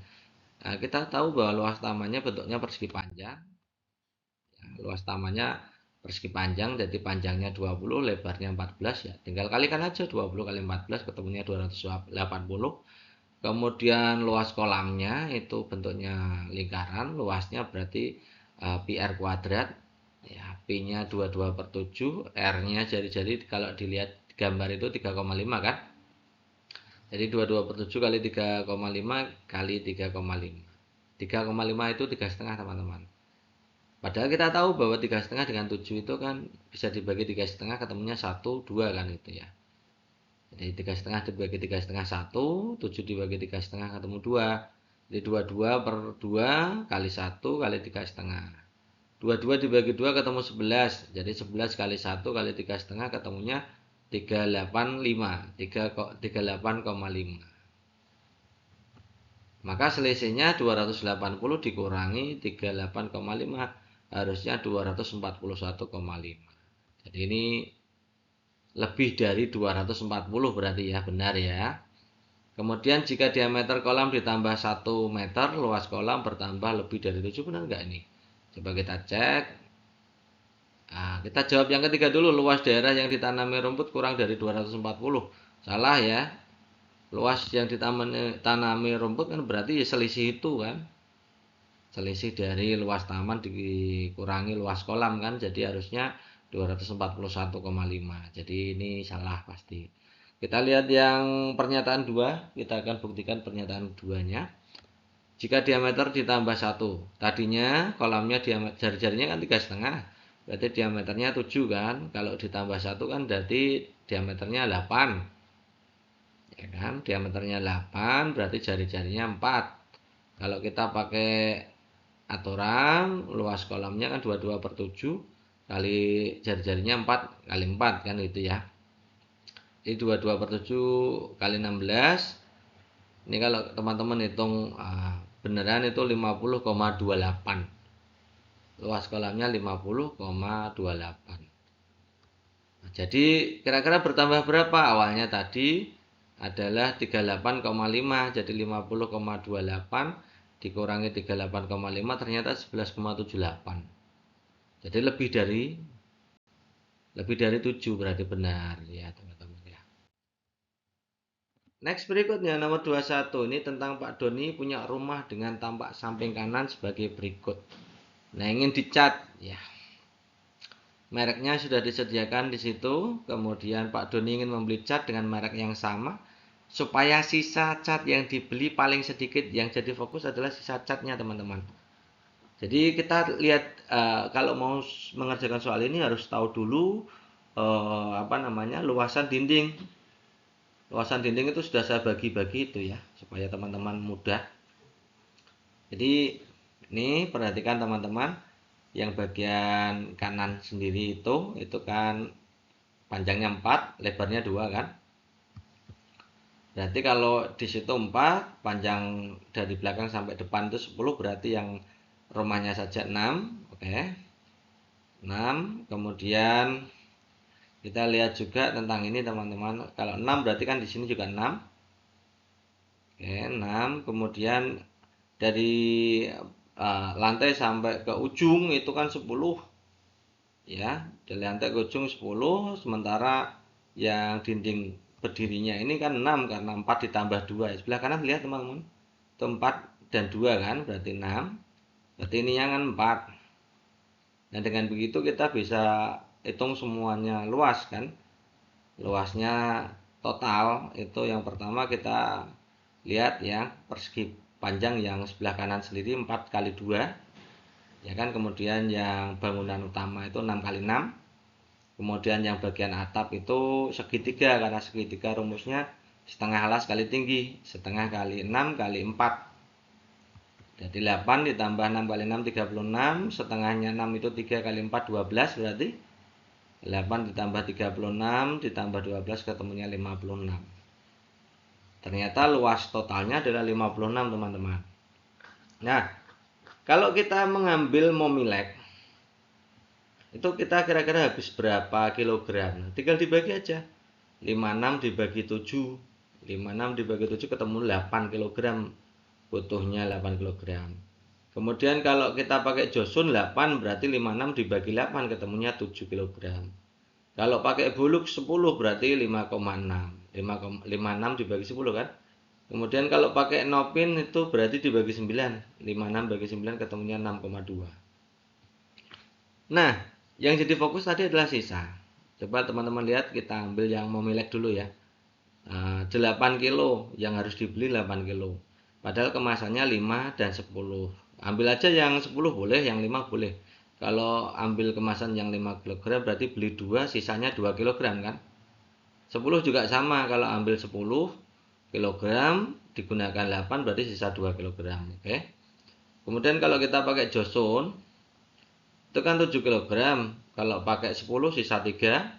Nah, kita tahu bahwa luas tamannya bentuknya persegi panjang. Ya, luas tamannya persegi panjang, jadi panjangnya 20, lebarnya 14 ya. Tinggal kalikan aja 20 kali 14 ketemunya 280. Kemudian luas kolamnya itu bentuknya lingkaran, luasnya berarti pi r kuadrat. Ya, pi-nya 22/7, r-nya jari-jari kalau dilihat gambar itu 3,5 kan. Jadi 22/7 kali 3,5 kali 3,5. 3,5 itu 3,5 teman-teman. Padahal kita tahu bahwa 3,5 dengan 7 itu kan bisa dibagi 3,5 ketemunya 1, 2 kan itu ya. Jadi 3,5 dibagi 3,5 1, 7 dibagi 3,5 ketemu 2. Jadi 22/2 kali 1 kali 3,5. 22 dibagi 2 ketemu 11. Jadi 11 kali 1 kali 3,5 ketemunya 385. 38,5. Maka selisihnya 280 dikurangi 38,5, harusnya 241,5. Jadi ini lebih dari 240 berarti ya, benar ya. Kemudian jika diameter kolam ditambah 1 meter, luas kolam bertambah lebih dari 7, benar nggak ini? Coba kita cek. Nah, kita jawab yang ketiga dulu, luas daerah yang ditanami rumput kurang dari 240. Salah ya. Luas yang ditanami rumput kan berarti selisih itu kan. Selisih dari luas taman dikurangi luas kolam kan, jadi harusnya 241,5. Jadi ini salah pasti. Kita lihat yang pernyataan 2, kita akan buktikan pernyataan 2-nya. Jika diameter ditambah 1, tadinya kolamnya diameter jari-jarinya kan 3,5, berarti diameternya 7 kan. Kalau ditambah 1 kan berarti diameternya 8. Ya kan? Diameternya 8 berarti jari-jarinya 4. Kalau kita pakai aturan luas kolamnya kan 22/7 kali jari-jarinya 4 kali 4 kan itu ya. Jadi 22/7 kali 16. Ini kalau teman-teman hitung beneran itu 50,28. Luas kolamnya 50,28. Nah, jadi kira-kira bertambah berapa? Awalnya tadi adalah 38,5, jadi 50,28 dikurangi 38,5 ternyata 11,78. Jadi lebih dari 7 berarti benar ya teman-teman ya. Next berikutnya nomor 21, ini tentang Pak Doni punya rumah dengan tampak samping kanan sebagai berikut. Nah, ingin dicat ya. Mereknya sudah disediakan di situ. Kemudian Pak Doni ingin membeli cat dengan merek yang sama supaya sisa cat yang dibeli paling sedikit. Yang jadi fokus adalah sisa catnya teman-teman. Jadi kita lihat kalau mau mengerjakan soal ini harus tahu dulu luasan dinding. Luasan dinding itu sudah saya bagi-bagi itu ya supaya teman-teman mudah. Jadi ini perhatikan teman-teman, yang bagian kanan sendiri itu kan panjangnya 4, lebarnya 2 kan. Berarti kalau di situ 4, panjang dari belakang sampai depan itu 10, berarti yang rumahnya saja 6, oke. 6, kemudian kita lihat juga tentang ini teman-teman. Kalau 6 berarti kan di sini juga 6. Oke, 6, kemudian dari lantai sampai ke ujung itu kan 10. ya, di lantai ke ujung 10, sementara yang dinding berdirinya ini kan 6 karena 4 ditambah 2. Sebelah kanan lihat teman-teman, itu 4 dan 2 kan, berarti 6, berarti ini yang kan 4. Nah dengan begitu kita bisa hitung semuanya luas kan, luasnya total itu yang pertama kita lihat ya, persegi panjang yang sebelah kanan sendiri 4 kali 2 ya kan, kemudian yang bangunan utama itu 6 kali 6, kemudian yang bagian atap itu segitiga karena segitiga rumusnya setengah alas kali tinggi, setengah kali 6 kali 4, jadi 8 ditambah 6 kali 6 36, setengahnya 6 itu 3 kali 4 12, berarti 8 ditambah 36 ditambah 12 ketemunya 56. Ternyata luas totalnya adalah 56 teman-teman. Nah, kalau kita mengambil momilek, itu kita kira-kira habis berapa kilogram? Nah, tinggal dibagi aja. 56 dibagi 7. 56 dibagi 7 ketemu 8 kilogram. Butuhnya 8 kilogram. Kemudian kalau kita pakai josun 8 berarti 56 dibagi 8 ketemunya 7 kilogram. Kalau pakai buluk 10 berarti 5,6. 56 dibagi 10 kan? Kemudian kalau pakai nopin itu berarti dibagi 9. 56 bagi 9 ketemunya 6,2. Nah, yang jadi fokus tadi adalah sisa. Coba teman-teman lihat, kita ambil yang memilek dulu ya. 8 kilo yang harus dibeli 8 kilo. Padahal kemasannya 5 dan 10. Ambil aja yang 10 boleh, yang 5 boleh. Kalau ambil kemasan yang 5 kg berarti beli 2, sisanya 2 kg kan. 10 juga sama, kalau ambil 10 kg digunakan 8 berarti sisa 2 kg. Oke. Kemudian kalau kita pakai josun itu kan 7 kg. Kalau pakai 10 sisa 3.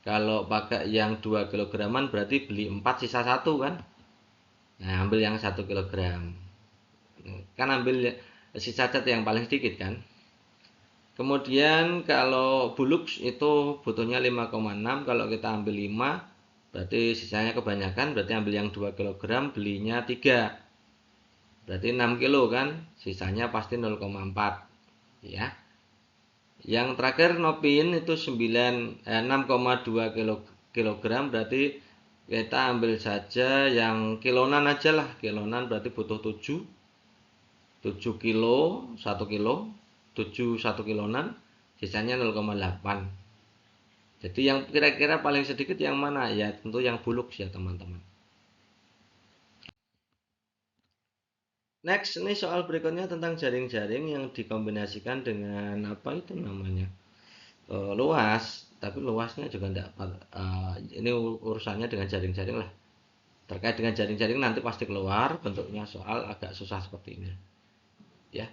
Kalau pakai yang 2 kilograman berarti beli 4 sisa 1 kan. Nah, ambil yang 1 kilogram. Kan ambil sisa cat yang paling sedikit kan. Kemudian kalau buluk itu butuhnya 5,6, kalau kita ambil 5 berarti sisanya kebanyakan, berarti ambil yang 2 kg belinya 3. Berarti 6 kilo kan, sisanya pasti 0,4 ya. Yang terakhir nopin itu 6,2 kilogram, berarti kita ambil saja yang kilonan aja lah. Kilonan berarti butuh 7 kilo, 1 kilo, 7 1 kilonan, sisanya 0,8. Jadi yang kira-kira paling sedikit yang mana? Ya tentu yang buluk ya teman-teman. Next, ini soal berikutnya tentang jaring-jaring yang dikombinasikan dengan apa itu namanya? Luas, tapi luasnya juga enggak, ini urusannya dengan jaring-jaring lah. Terkait dengan jaring-jaring nanti pasti keluar bentuknya soal agak susah seperti ini. Ya.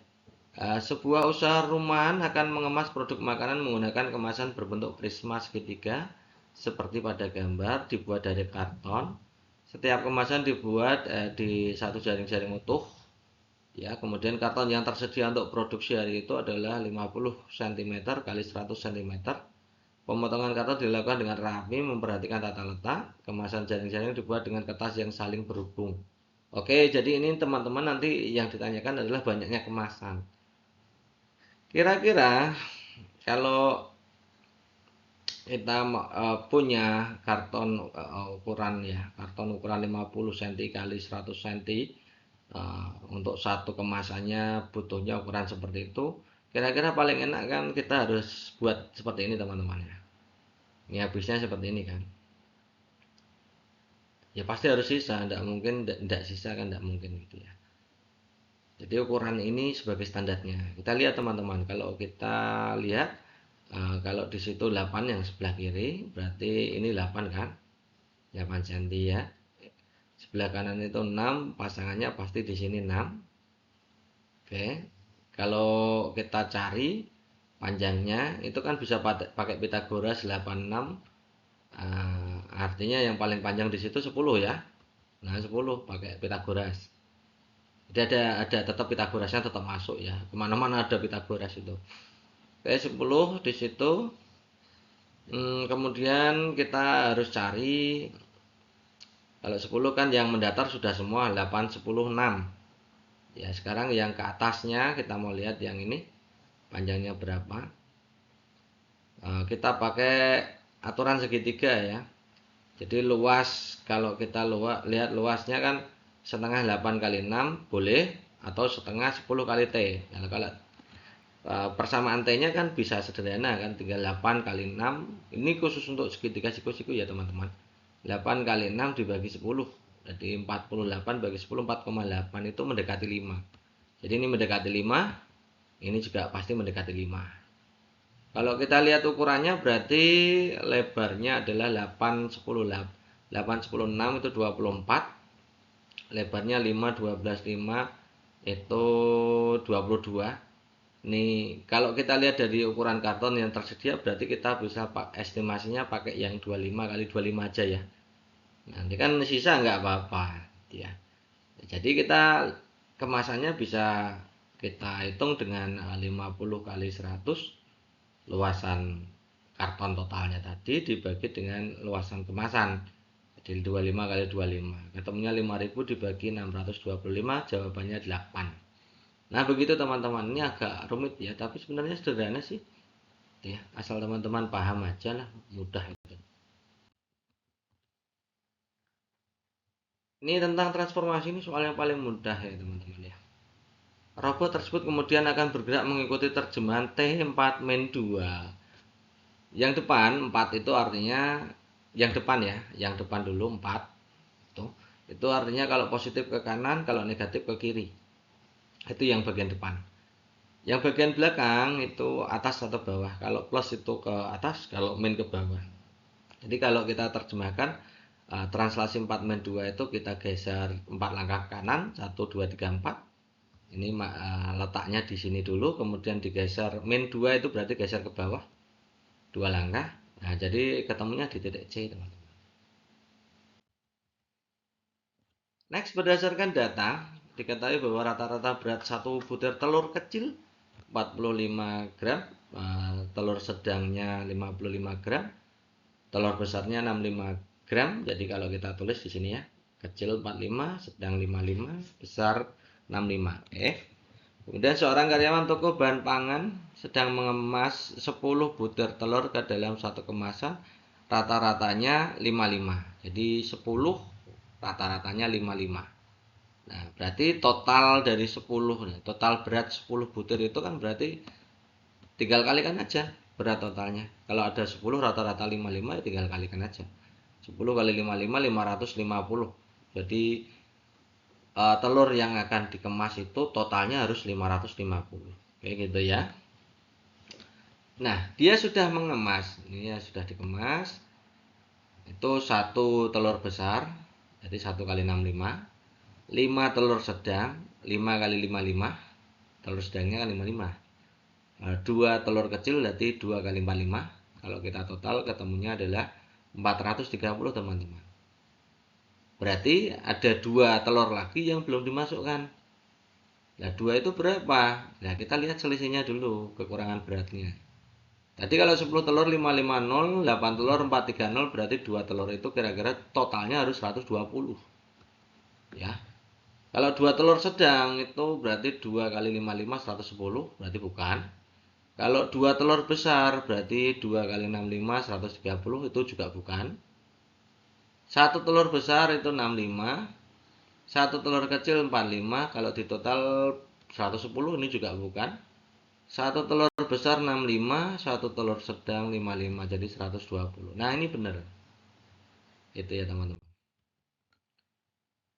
Sebuah usaha rumahan akan mengemas produk makanan menggunakan kemasan berbentuk prisma segitiga seperti pada gambar, dibuat dari karton. Setiap kemasan dibuat di satu jaring-jaring utuh. Ya, kemudian karton yang tersedia untuk produksi hari itu adalah 50 cm kali 100 cm. Pemotongan karton dilakukan dengan rapi, memperhatikan tata letak. Kemasan jaring-jaring dibuat dengan kertas yang saling berhubung. Oke, jadi ini teman-teman nanti yang ditanyakan adalah banyaknya kemasan. Kira-kira kalau kita punya karton ukuran ya, karton ukuran 50 cm kali 100 cm, untuk satu kemasannya butuhnya ukuran seperti itu. Kira-kira paling enak kan kita harus buat seperti ini teman-teman ya. Ini habisnya seperti ini kan. Ya pasti harus sisa, tidak mungkin tidak sisa kan, tidak mungkin gitu ya. Jadi ukuran ini sebagai standarnya. Kita lihat teman-teman, kalau kita lihat kalau di situ 8 yang sebelah kiri, berarti ini 8 kan? 8 cm ya. Sebelah kanan itu 6, pasangannya pasti di sini 6. Oke. Kalau kita cari panjangnya itu kan bisa pakai Pitagoras 86. Artinya yang paling panjang di situ 10 ya. Nah, 10 pakai Pitagoras. Jadi ada tetap Pitagorasnya tetap masuk ya. Kemana-mana ada Pitagoras itu. Oke, 10 di situ. Kemudian kita harus cari, kalau 10 kan yang mendatar sudah semua 8, 10, 6. Ya, sekarang yang ke atasnya kita mau lihat yang ini panjangnya berapa. kita pakai aturan segitiga ya. Jadi luas, kalau kita lihat luasnya kan setengah 8 kali 6 boleh, atau setengah 10 kali T. Nah, kalau persamaan T-nya kan bisa sederhana kan, tinggal 8 kali 6. Ini khusus untuk segitiga siku-siku ya teman-teman. 8 kali 6 dibagi 10. Jadi 48 bagi 10, 4,8 itu mendekati 5. Jadi ini mendekati 5, ini juga pasti mendekati 5. Kalau kita lihat ukurannya berarti lebarnya adalah 8, 10, 8, 10, 6 itu 24. Lebarnya 5, 12, 5 itu 22. Nih, kalau kita lihat dari ukuran karton yang tersedia berarti kita bisa estimasinya pakai yang 25 kali 25 aja ya. Nanti kan sisa nggak apa-apa ya. Jadi kita kemasannya bisa kita hitung dengan 50 kali 100 luasan karton totalnya tadi dibagi dengan luasan kemasan. Jadi 25 kali 25. Ketemunya 5000 dibagi 625, jawabannya 8. Nah, begitu teman-teman. Ini agak rumit ya, tapi sebenarnya sederhana sih. Ya, asal teman-teman paham aja lah, mudah itu. Ini tentang transformasi, ini soal yang paling mudah ya teman-teman ya. Robot tersebut kemudian akan bergerak mengikuti terjemahan T4-2. Yang depan 4 itu artinya yang depan ya, yang depan dulu 4. Itu artinya kalau positif ke kanan, kalau negatif ke kiri. Itu yang bagian depan. Yang bagian belakang itu atas atau bawah. Kalau plus itu ke atas, kalau min ke bawah. Jadi kalau kita terjemahkan translasi 4 min 2 itu kita geser 4 langkah ke kanan, 1 2 3 4. Ini letaknya di sini dulu, kemudian digeser min 2 itu berarti geser ke bawah 2 langkah. Nah, jadi ketemunya di titik C, teman-teman. Next, berdasarkan data, diketahui bahwa rata-rata berat satu butir telur kecil 45 gram, telur sedangnya 55 gram, telur besarnya 65 gram. Jadi kalau kita tulis di sini ya, kecil 45, sedang 55, besar 65. Kemudian seorang karyawan toko bahan pangan sedang mengemas 10 butir telur ke dalam satu kemasan, rata-ratanya 55. Jadi 10 rata-ratanya 55. Nah, berarti total dari 10, total berat 10 butir itu kan berarti tinggal kalikan aja berat totalnya. Kalau ada 10 rata-rata 55 ya tinggal kalikan aja. 10 kali 55 550. Jadi telur yang akan dikemas itu totalnya harus 550. Kayak gitu ya. Nah, dia sudah mengemas. Ini ya sudah dikemas. Itu satu telur besar. Jadi 1 kali 65. 5 telur sedang, 5 kali 55. Telur sedangnya kan 55. 2 telur kecil berarti 2 kali 45. Kalau kita total ketemunya adalah 430 teman-teman. Berarti ada 2 telur lagi yang belum dimasukkan. Nah, 2 itu berapa? Nah, kita lihat selisihnya dulu, kekurangan beratnya. Tadi kalau 10 telur 550, 8 telur 430, berarti 2 telur itu kira-kira totalnya harus 120. Ya. Kalau 2 telur sedang itu berarti 2 kali 55 110, berarti bukan. Kalau 2 telur besar berarti 2 kali 65 130, itu juga bukan. Satu telur besar itu 65, satu telur kecil 45, kalau di total 110, ini juga bukan. Satu telur besar 65, satu telur sedang 55, jadi 120. Nah, ini benar. Itu ya teman-teman.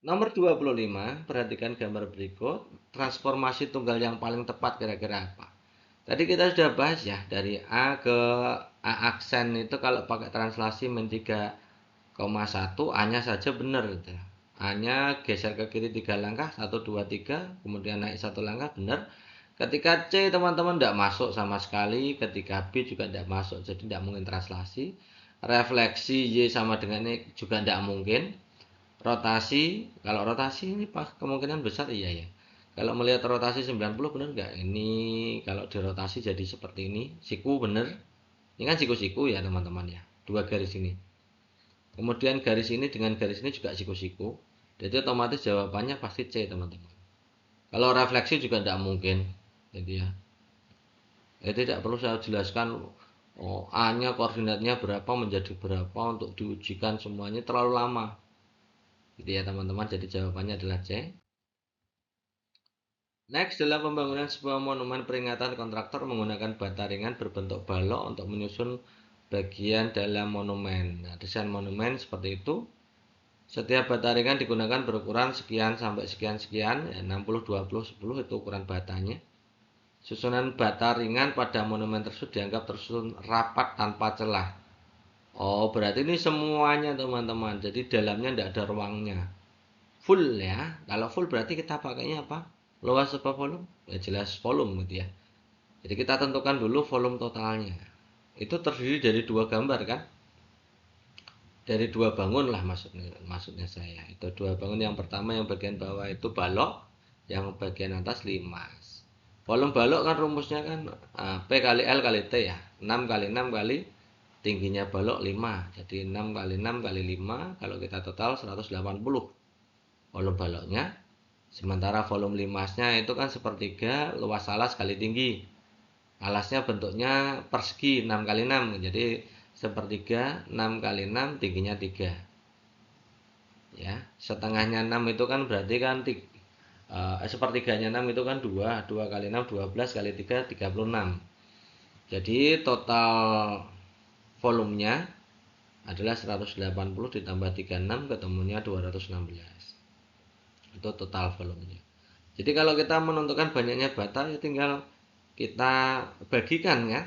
Nomor 25, perhatikan gambar berikut. Transformasi tunggal yang paling tepat kira-kira apa? Tadi kita sudah bahas ya, dari A ke A aksen itu kalau pakai translasi min 3,1, A-nya saja benar gitu. A-nya geser ke kiri 3 langkah, 1 2 3, kemudian naik 1 langkah, benar. Ketika C teman-teman tidak masuk sama sekali, ketika B juga tidak masuk, jadi tidak mungkin translasi. Refleksi Y sama dengan ini juga tidak mungkin. Rotasi, kalau rotasi ini kemungkinan besar iya ya. Kalau melihat rotasi 90 benar nggak? Ini kalau dirotasi jadi seperti ini, siku benar. Ini kan siku-siku ya teman-teman ya. Dua garis ini. Kemudian garis ini dengan garis ini juga siku-siku. Jadi otomatis jawabannya pasti C teman-teman. Kalau refleksi juga tidak mungkin. Jadi ya. Jadi tidak perlu saya jelaskan Oh, A-nya koordinatnya berapa menjadi berapa untuk diujikan semuanya terlalu lama. Gitu ya teman-teman. Jadi jawabannya adalah C. Next, dalam pembangunan sebuah monumen peringatan, kontraktor menggunakan bata ringan berbentuk balok untuk menyusun bagian dalam monumen. Nah, desain monumen seperti itu. Setiap bata ringan digunakan berukuran sekian sampai sekian-sekian, ya, 60, 20, 10 itu ukuran batanya. Susunan bata ringan pada monumen tersebut dianggap tersusun rapat tanpa celah. Oh, berarti ini semuanya teman-teman. Jadi dalamnya tidak ada ruangnya. Full ya. Kalau full berarti kita pakainya apa? Luas apa volume? Ya jelas volume gitu ya. Jadi kita tentukan dulu volume totalnya. Itu terdiri dari dua gambar kan? Dari dua bangun lah maksudnya saya. Itu dua bangun, yang pertama yang bagian bawah itu balok, yang bagian atas limas. Volume balok kan rumusnya kan P kali L kali T ya. 6 kali 6 kali tingginya balok 5. Jadi 6 kali 6 kali 5, kalau kita total 180 volume baloknya. Sementara volume limasnya itu kan sepertiga luas alas kali tinggi. Alasnya bentuknya persegi 6 kali 6. Jadi sepertiga 6 kali 6 tingginya 3. Ya, setengahnya 6 itu kan berarti kan sepertiganya 6 itu kan 2. 2 kali 6 12 kali 3 36. Jadi total volumenya adalah 180 ditambah 36 ketemunya 216. Itu total volumenya. Jadi kalau kita menentukan banyaknya bata ya tinggal kita bagikan ya.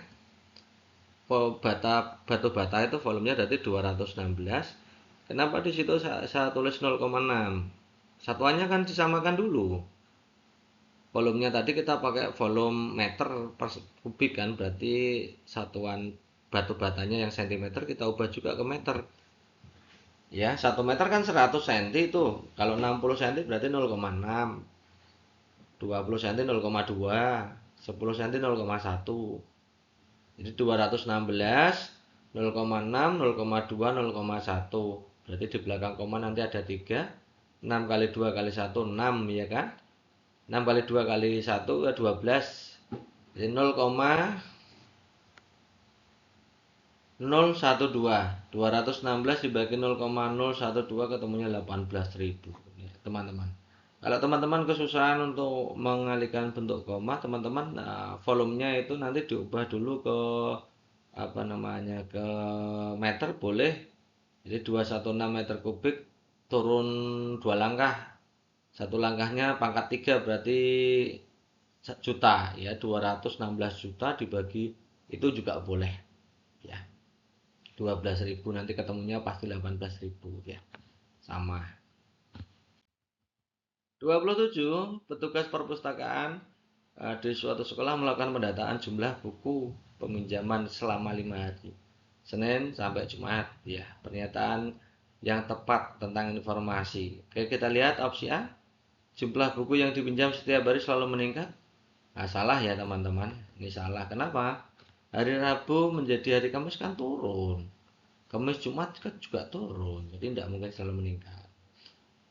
Batu bata itu volumenya berarti 216. Kenapa di situ saya tulis 0,6? Satuannya kan disamakan dulu. Volumenya tadi kita pakai volume meter per kubik kan, berarti satuan batu batanya yang sentimeter kita ubah juga ke meter. Ya, 1 meter kan 100 cm itu. Kalau 60 cm berarti 0,6. 20 cm 0,2. 10 cm 0,1. Jadi 216, 0,6, 0,2, 0,1. Berarti di belakang koma nanti ada 3. 6 kali 2 kali 1 6 ya kan? 6 kali 2 kali 1 ya 12. Jadi 0,012. 216 dibagi 0,012 ketemunya 18.000 ya, teman-teman. Kalau teman-teman kesusahan untuk mengalihkan bentuk koma, teman-teman volumenya itu nanti diubah dulu ke apa namanya, ke meter boleh. Jadi 216 meter kubik turun 2 langkah. Satu langkahnya pangkat 3 berarti juta ya, 216 juta dibagi itu juga boleh ya. 12.000 nanti ketemunya pasti 18.000 ya. Sama. 27, petugas perpustakaan di suatu sekolah melakukan pendataan jumlah buku peminjaman selama 5 hari. Senin sampai Jumat ya. Pernyataan yang tepat tentang informasi. Oke, kita lihat opsi A. Jumlah buku yang dipinjam setiap hari selalu meningkat. Nah, salah ya teman-teman. Ini salah. Kenapa? Hari Rabu menjadi hari Kamis kan turun. Kamis Jumat kan juga turun. Jadi tidak mungkin selalu meningkat.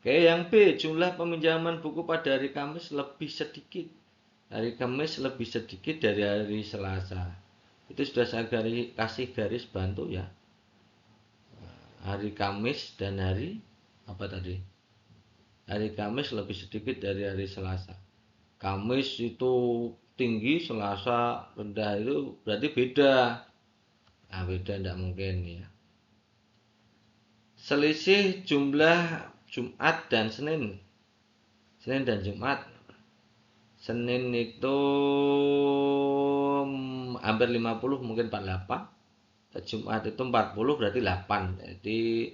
Oke, yang B, jumlah peminjaman buku pada hari Kamis lebih sedikit. Hari Kamis lebih sedikit dari hari Selasa. Itu sudah saya kasih garis bantu ya. Hari Kamis dan hari apa tadi? Hari Kamis lebih sedikit dari hari Selasa. Kamis itu tinggi, Selasa rendah, itu berarti beda. Nah, beda tidak mungkin ya. Selisih jumlah Jumat dan Senin. Senin dan Jumat. Senin itu hampir 50, mungkin 48. Jumat itu 40 berarti 8. Jadi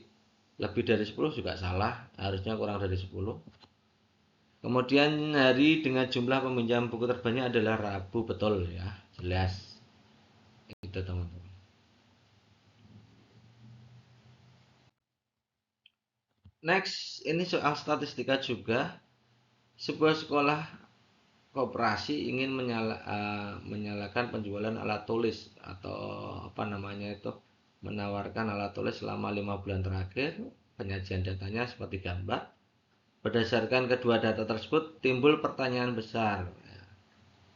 lebih dari 10 juga salah, harusnya kurang dari 10. Kemudian hari dengan jumlah peminjam buku terbanyak adalah Rabu, betul ya, jelas. Itu teman-teman. Next, ini soal statistika juga. Sebuah sekolah koperasi ingin menyalakan penjualan alat tulis atau apa namanya itu, menawarkan alat tulis selama 5 bulan terakhir. Penyajian datanya seperti gambar. Berdasarkan kedua data tersebut timbul pertanyaan besar.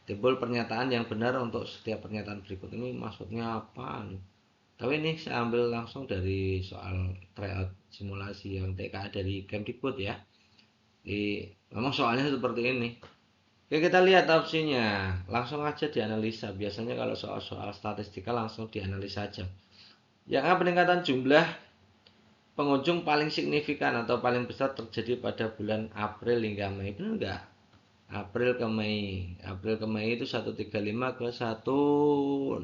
timbul pernyataan yang benar untuk setiap pernyataan berikut. Ini maksudnya apa? Tapi ini saya ambil langsung dari soal tryout simulasi yang TKA dari Kemdikbud ya. Memang soalnya seperti ini. Oke, kita lihat opsinya. Langsung aja dianalisa. Biasanya kalau soal-soal statistika langsung dianalisa aja. Yang A, peningkatan jumlah pengunjung paling signifikan atau paling besar terjadi pada bulan April hingga Mei. Benar nggak? April ke Mei. April ke Mei itu 135 ke 160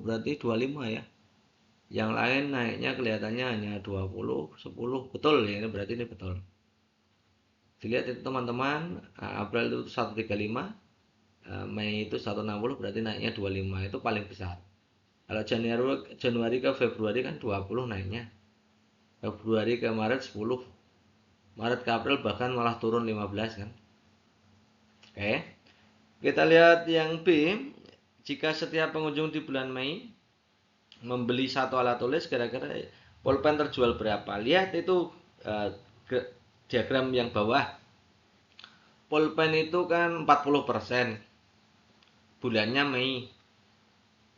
berarti 25 ya. Yang lain naiknya kelihatannya hanya 20, 10. Betul ya, ini berarti ini betul. Dilihat itu teman-teman, April itu 135, Mei itu 160 berarti naiknya 25, itu paling besar. Kalau Januari ke Februari kan 20 naiknya. Februari ke Maret 10. Maret ke April bahkan malah turun 15 kan. Oke. Kita lihat yang B, jika setiap pengunjung di bulan Mei membeli satu alat tulis, kira-kira pulpen terjual berapa? Lihat itu diagram yang bawah. Pulpen itu kan 40%. Bulannya Mei.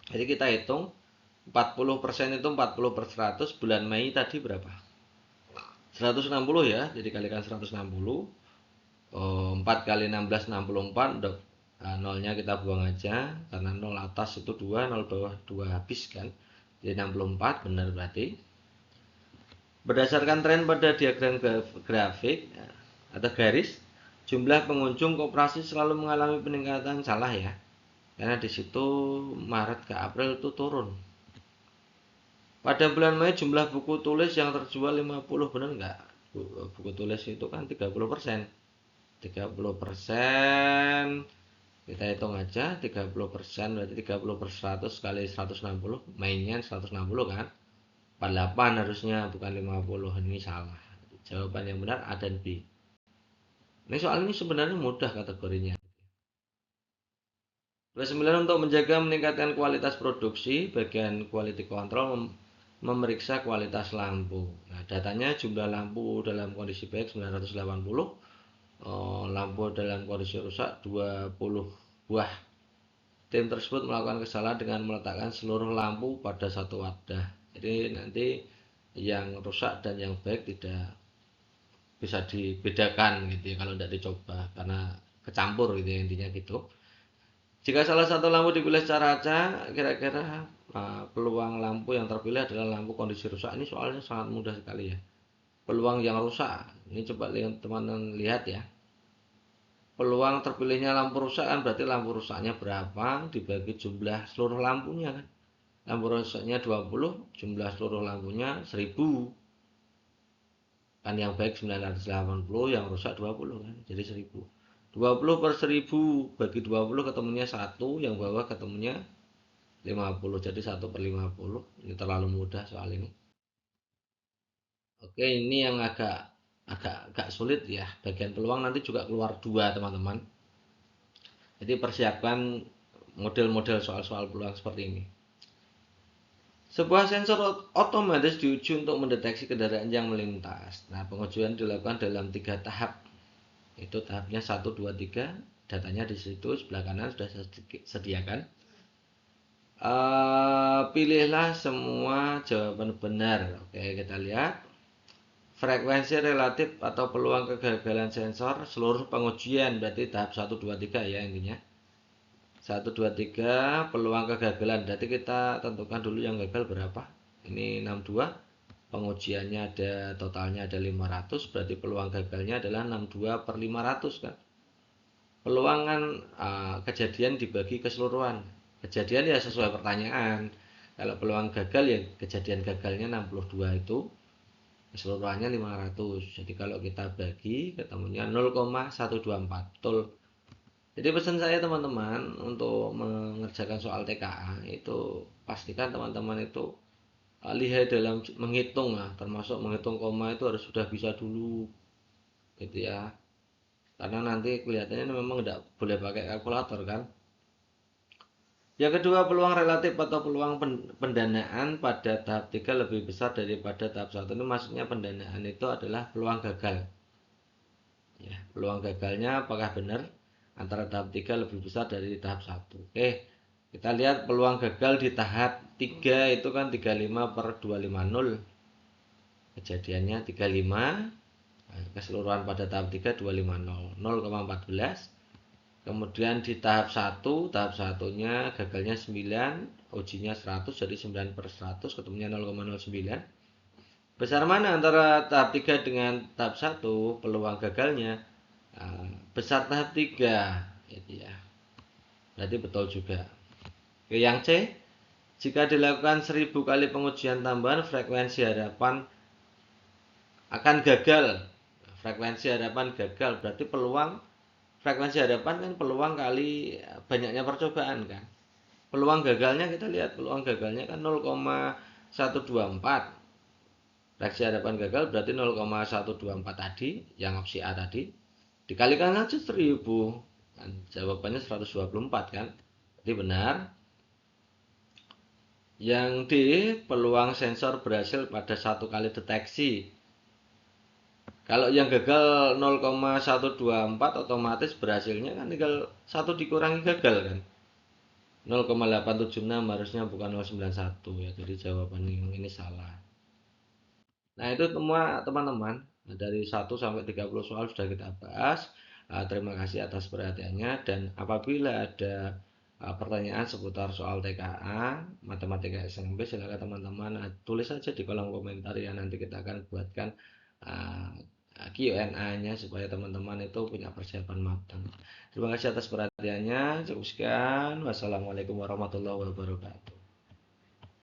Jadi kita hitung 40% itu 40 per 100, bulan Mei tadi berapa? 160 ya, jadi kalikan 160. 4 kali 16, 64. Nolnya kita buang aja, karena 0 atas itu 2, 0 bawah 2 habis kan. Jadi 64, benar berarti. Berdasarkan tren pada diagram grafik atau garis, jumlah pengunjung koperasi selalu mengalami peningkatan, salah ya. Karena di situ Maret ke April itu turun. Pada bulan Mei jumlah buku tulis yang terjual 50, benar nggak? Buku tulis itu kan 30%. 30%, kita hitung aja 30%, berarti 30 per 100 kali 160, mainnya 160 kan. 48 harusnya, bukan 50. Ini salah. Jawaban yang benar A dan B. Ini soal ini sebenarnya mudah kategorinya. Nomor 9, untuk menjaga meningkatkan kualitas produksi, bagian quality control memeriksa kualitas lampu. Nah, datanya jumlah lampu dalam kondisi baik 980, lampu dalam kondisi rusak 20 buah. Tim tersebut melakukan kesalahan dengan meletakkan seluruh lampu pada satu wadah. Jadi nanti yang rusak dan yang baik tidak bisa dibedakan gitu ya kalau tidak dicoba, karena kecampur gitu ya, intinya gitu. Jika salah satu lampu dipilih secara acak, kira-kira peluang lampu yang terpilih adalah lampu kondisi rusak. Ini soalnya sangat mudah sekali ya. Peluang yang rusak, ini coba teman-teman lihat ya. Peluang terpilihnya lampu rusak kan berarti lampu rusaknya berapa dibagi jumlah seluruh lampunya kan. Lampu rusaknya 20, jumlah seluruh lampunya 1000. Kan yang baik 980, yang rusak 20 kan. Jadi 1000. 20 per 1000 bagi 20 ketemunya 1, yang bawah ketemunya 50. Jadi 1 per 50. Ini terlalu mudah soal ini. Oke, ini yang agak sulit ya. Bagian peluang nanti juga keluar 2 teman-teman. Jadi persiapkan model-model soal-soal peluang seperti ini. Sebuah sensor otomatis diuji untuk mendeteksi kendaraan yang melintas. Nah, pengujian dilakukan dalam 3 tahap. Itu tahapnya 1, 2, 3. Datanya di situ sebelah kanan sudah saya sediakan. Pilihlah semua jawaban benar. Oke, kita lihat. Frekuensi relatif atau peluang kegagalan sensor seluruh pengujian, berarti tahap 1, 2, 3 ya intinya. 1, 2, 3 peluang kegagalan, berarti kita tentukan dulu yang gagal berapa. Ini 62, pengujiannya ada, totalnya ada 500, berarti peluang gagalnya adalah 62 per 500 kan. Peluang kan kejadian dibagi keseluruhan. Kejadian ya sesuai pertanyaan. Kalau peluang gagal ya kejadian gagalnya 62 itu, keseluruhannya 500. Jadi kalau kita bagi ketemunya 0,124. Betul. Jadi pesan saya teman-teman untuk mengerjakan soal TKA itu pastikan teman-teman itu lihai dalam menghitung lah, termasuk menghitung koma itu harus sudah bisa dulu gitu ya. Karena nanti kelihatannya memang tidak boleh pakai kalkulator kan. Yang kedua, peluang relatif atau peluang pendanaan pada tahap 3 lebih besar daripada tahap 1. Ini maksudnya pendanaan itu adalah peluang gagal. Ya, peluang gagalnya apakah benar? antara tahap 3 lebih besar dari tahap 1. Oke, kita lihat peluang gagal di tahap 3 itu kan 35/250. Kejadiannya 35, keseluruhan pada tahap 3 250, 0,14. Kemudian di tahap 1, tahap satunya gagalnya 9, ujinya 100, jadi 9/100, ketemunya 0,09. Besar mana antara tahap 3 dengan tahap 1 peluang gagalnya? Besar tahap 3, gitu ya. Berarti betul juga. Oke, yang C, jika dilakukan 1000 kali pengujian tambahan, frekuensi harapan akan gagal. Frekuensi harapan gagal, berarti peluang frekuensi harapan kan peluang kali banyaknya percobaan kan. Peluang gagalnya kita lihat, peluang gagalnya kan 0,124. Reaksi harapan gagal berarti 0,124 tadi, yang opsi A tadi. Dikalikan aja 1000. Kan, jawabannya 124 kan. Jadi benar. Yang D, peluang sensor berhasil pada 1 kali deteksi. Kalau yang gagal 0,124 otomatis berhasilnya kan tinggal 1 dikurangi gagal kan. 0,876 harusnya bukan 0,91 ya. Jadi jawaban yang ini salah. Nah, itu semua teman-teman. Dari 1 sampai 30 soal sudah kita bahas. Terima kasih atas perhatiannya, dan apabila ada pertanyaan seputar soal TKA, matematika SMP, silakan teman-teman tulis saja di kolom komentar ya, nanti kita akan buatkan Q&A-nya supaya teman-teman itu punya persiapan matang. Terima kasih atas perhatiannya. Cukup sekian. Wassalamualaikum warahmatullahi wabarakatuh.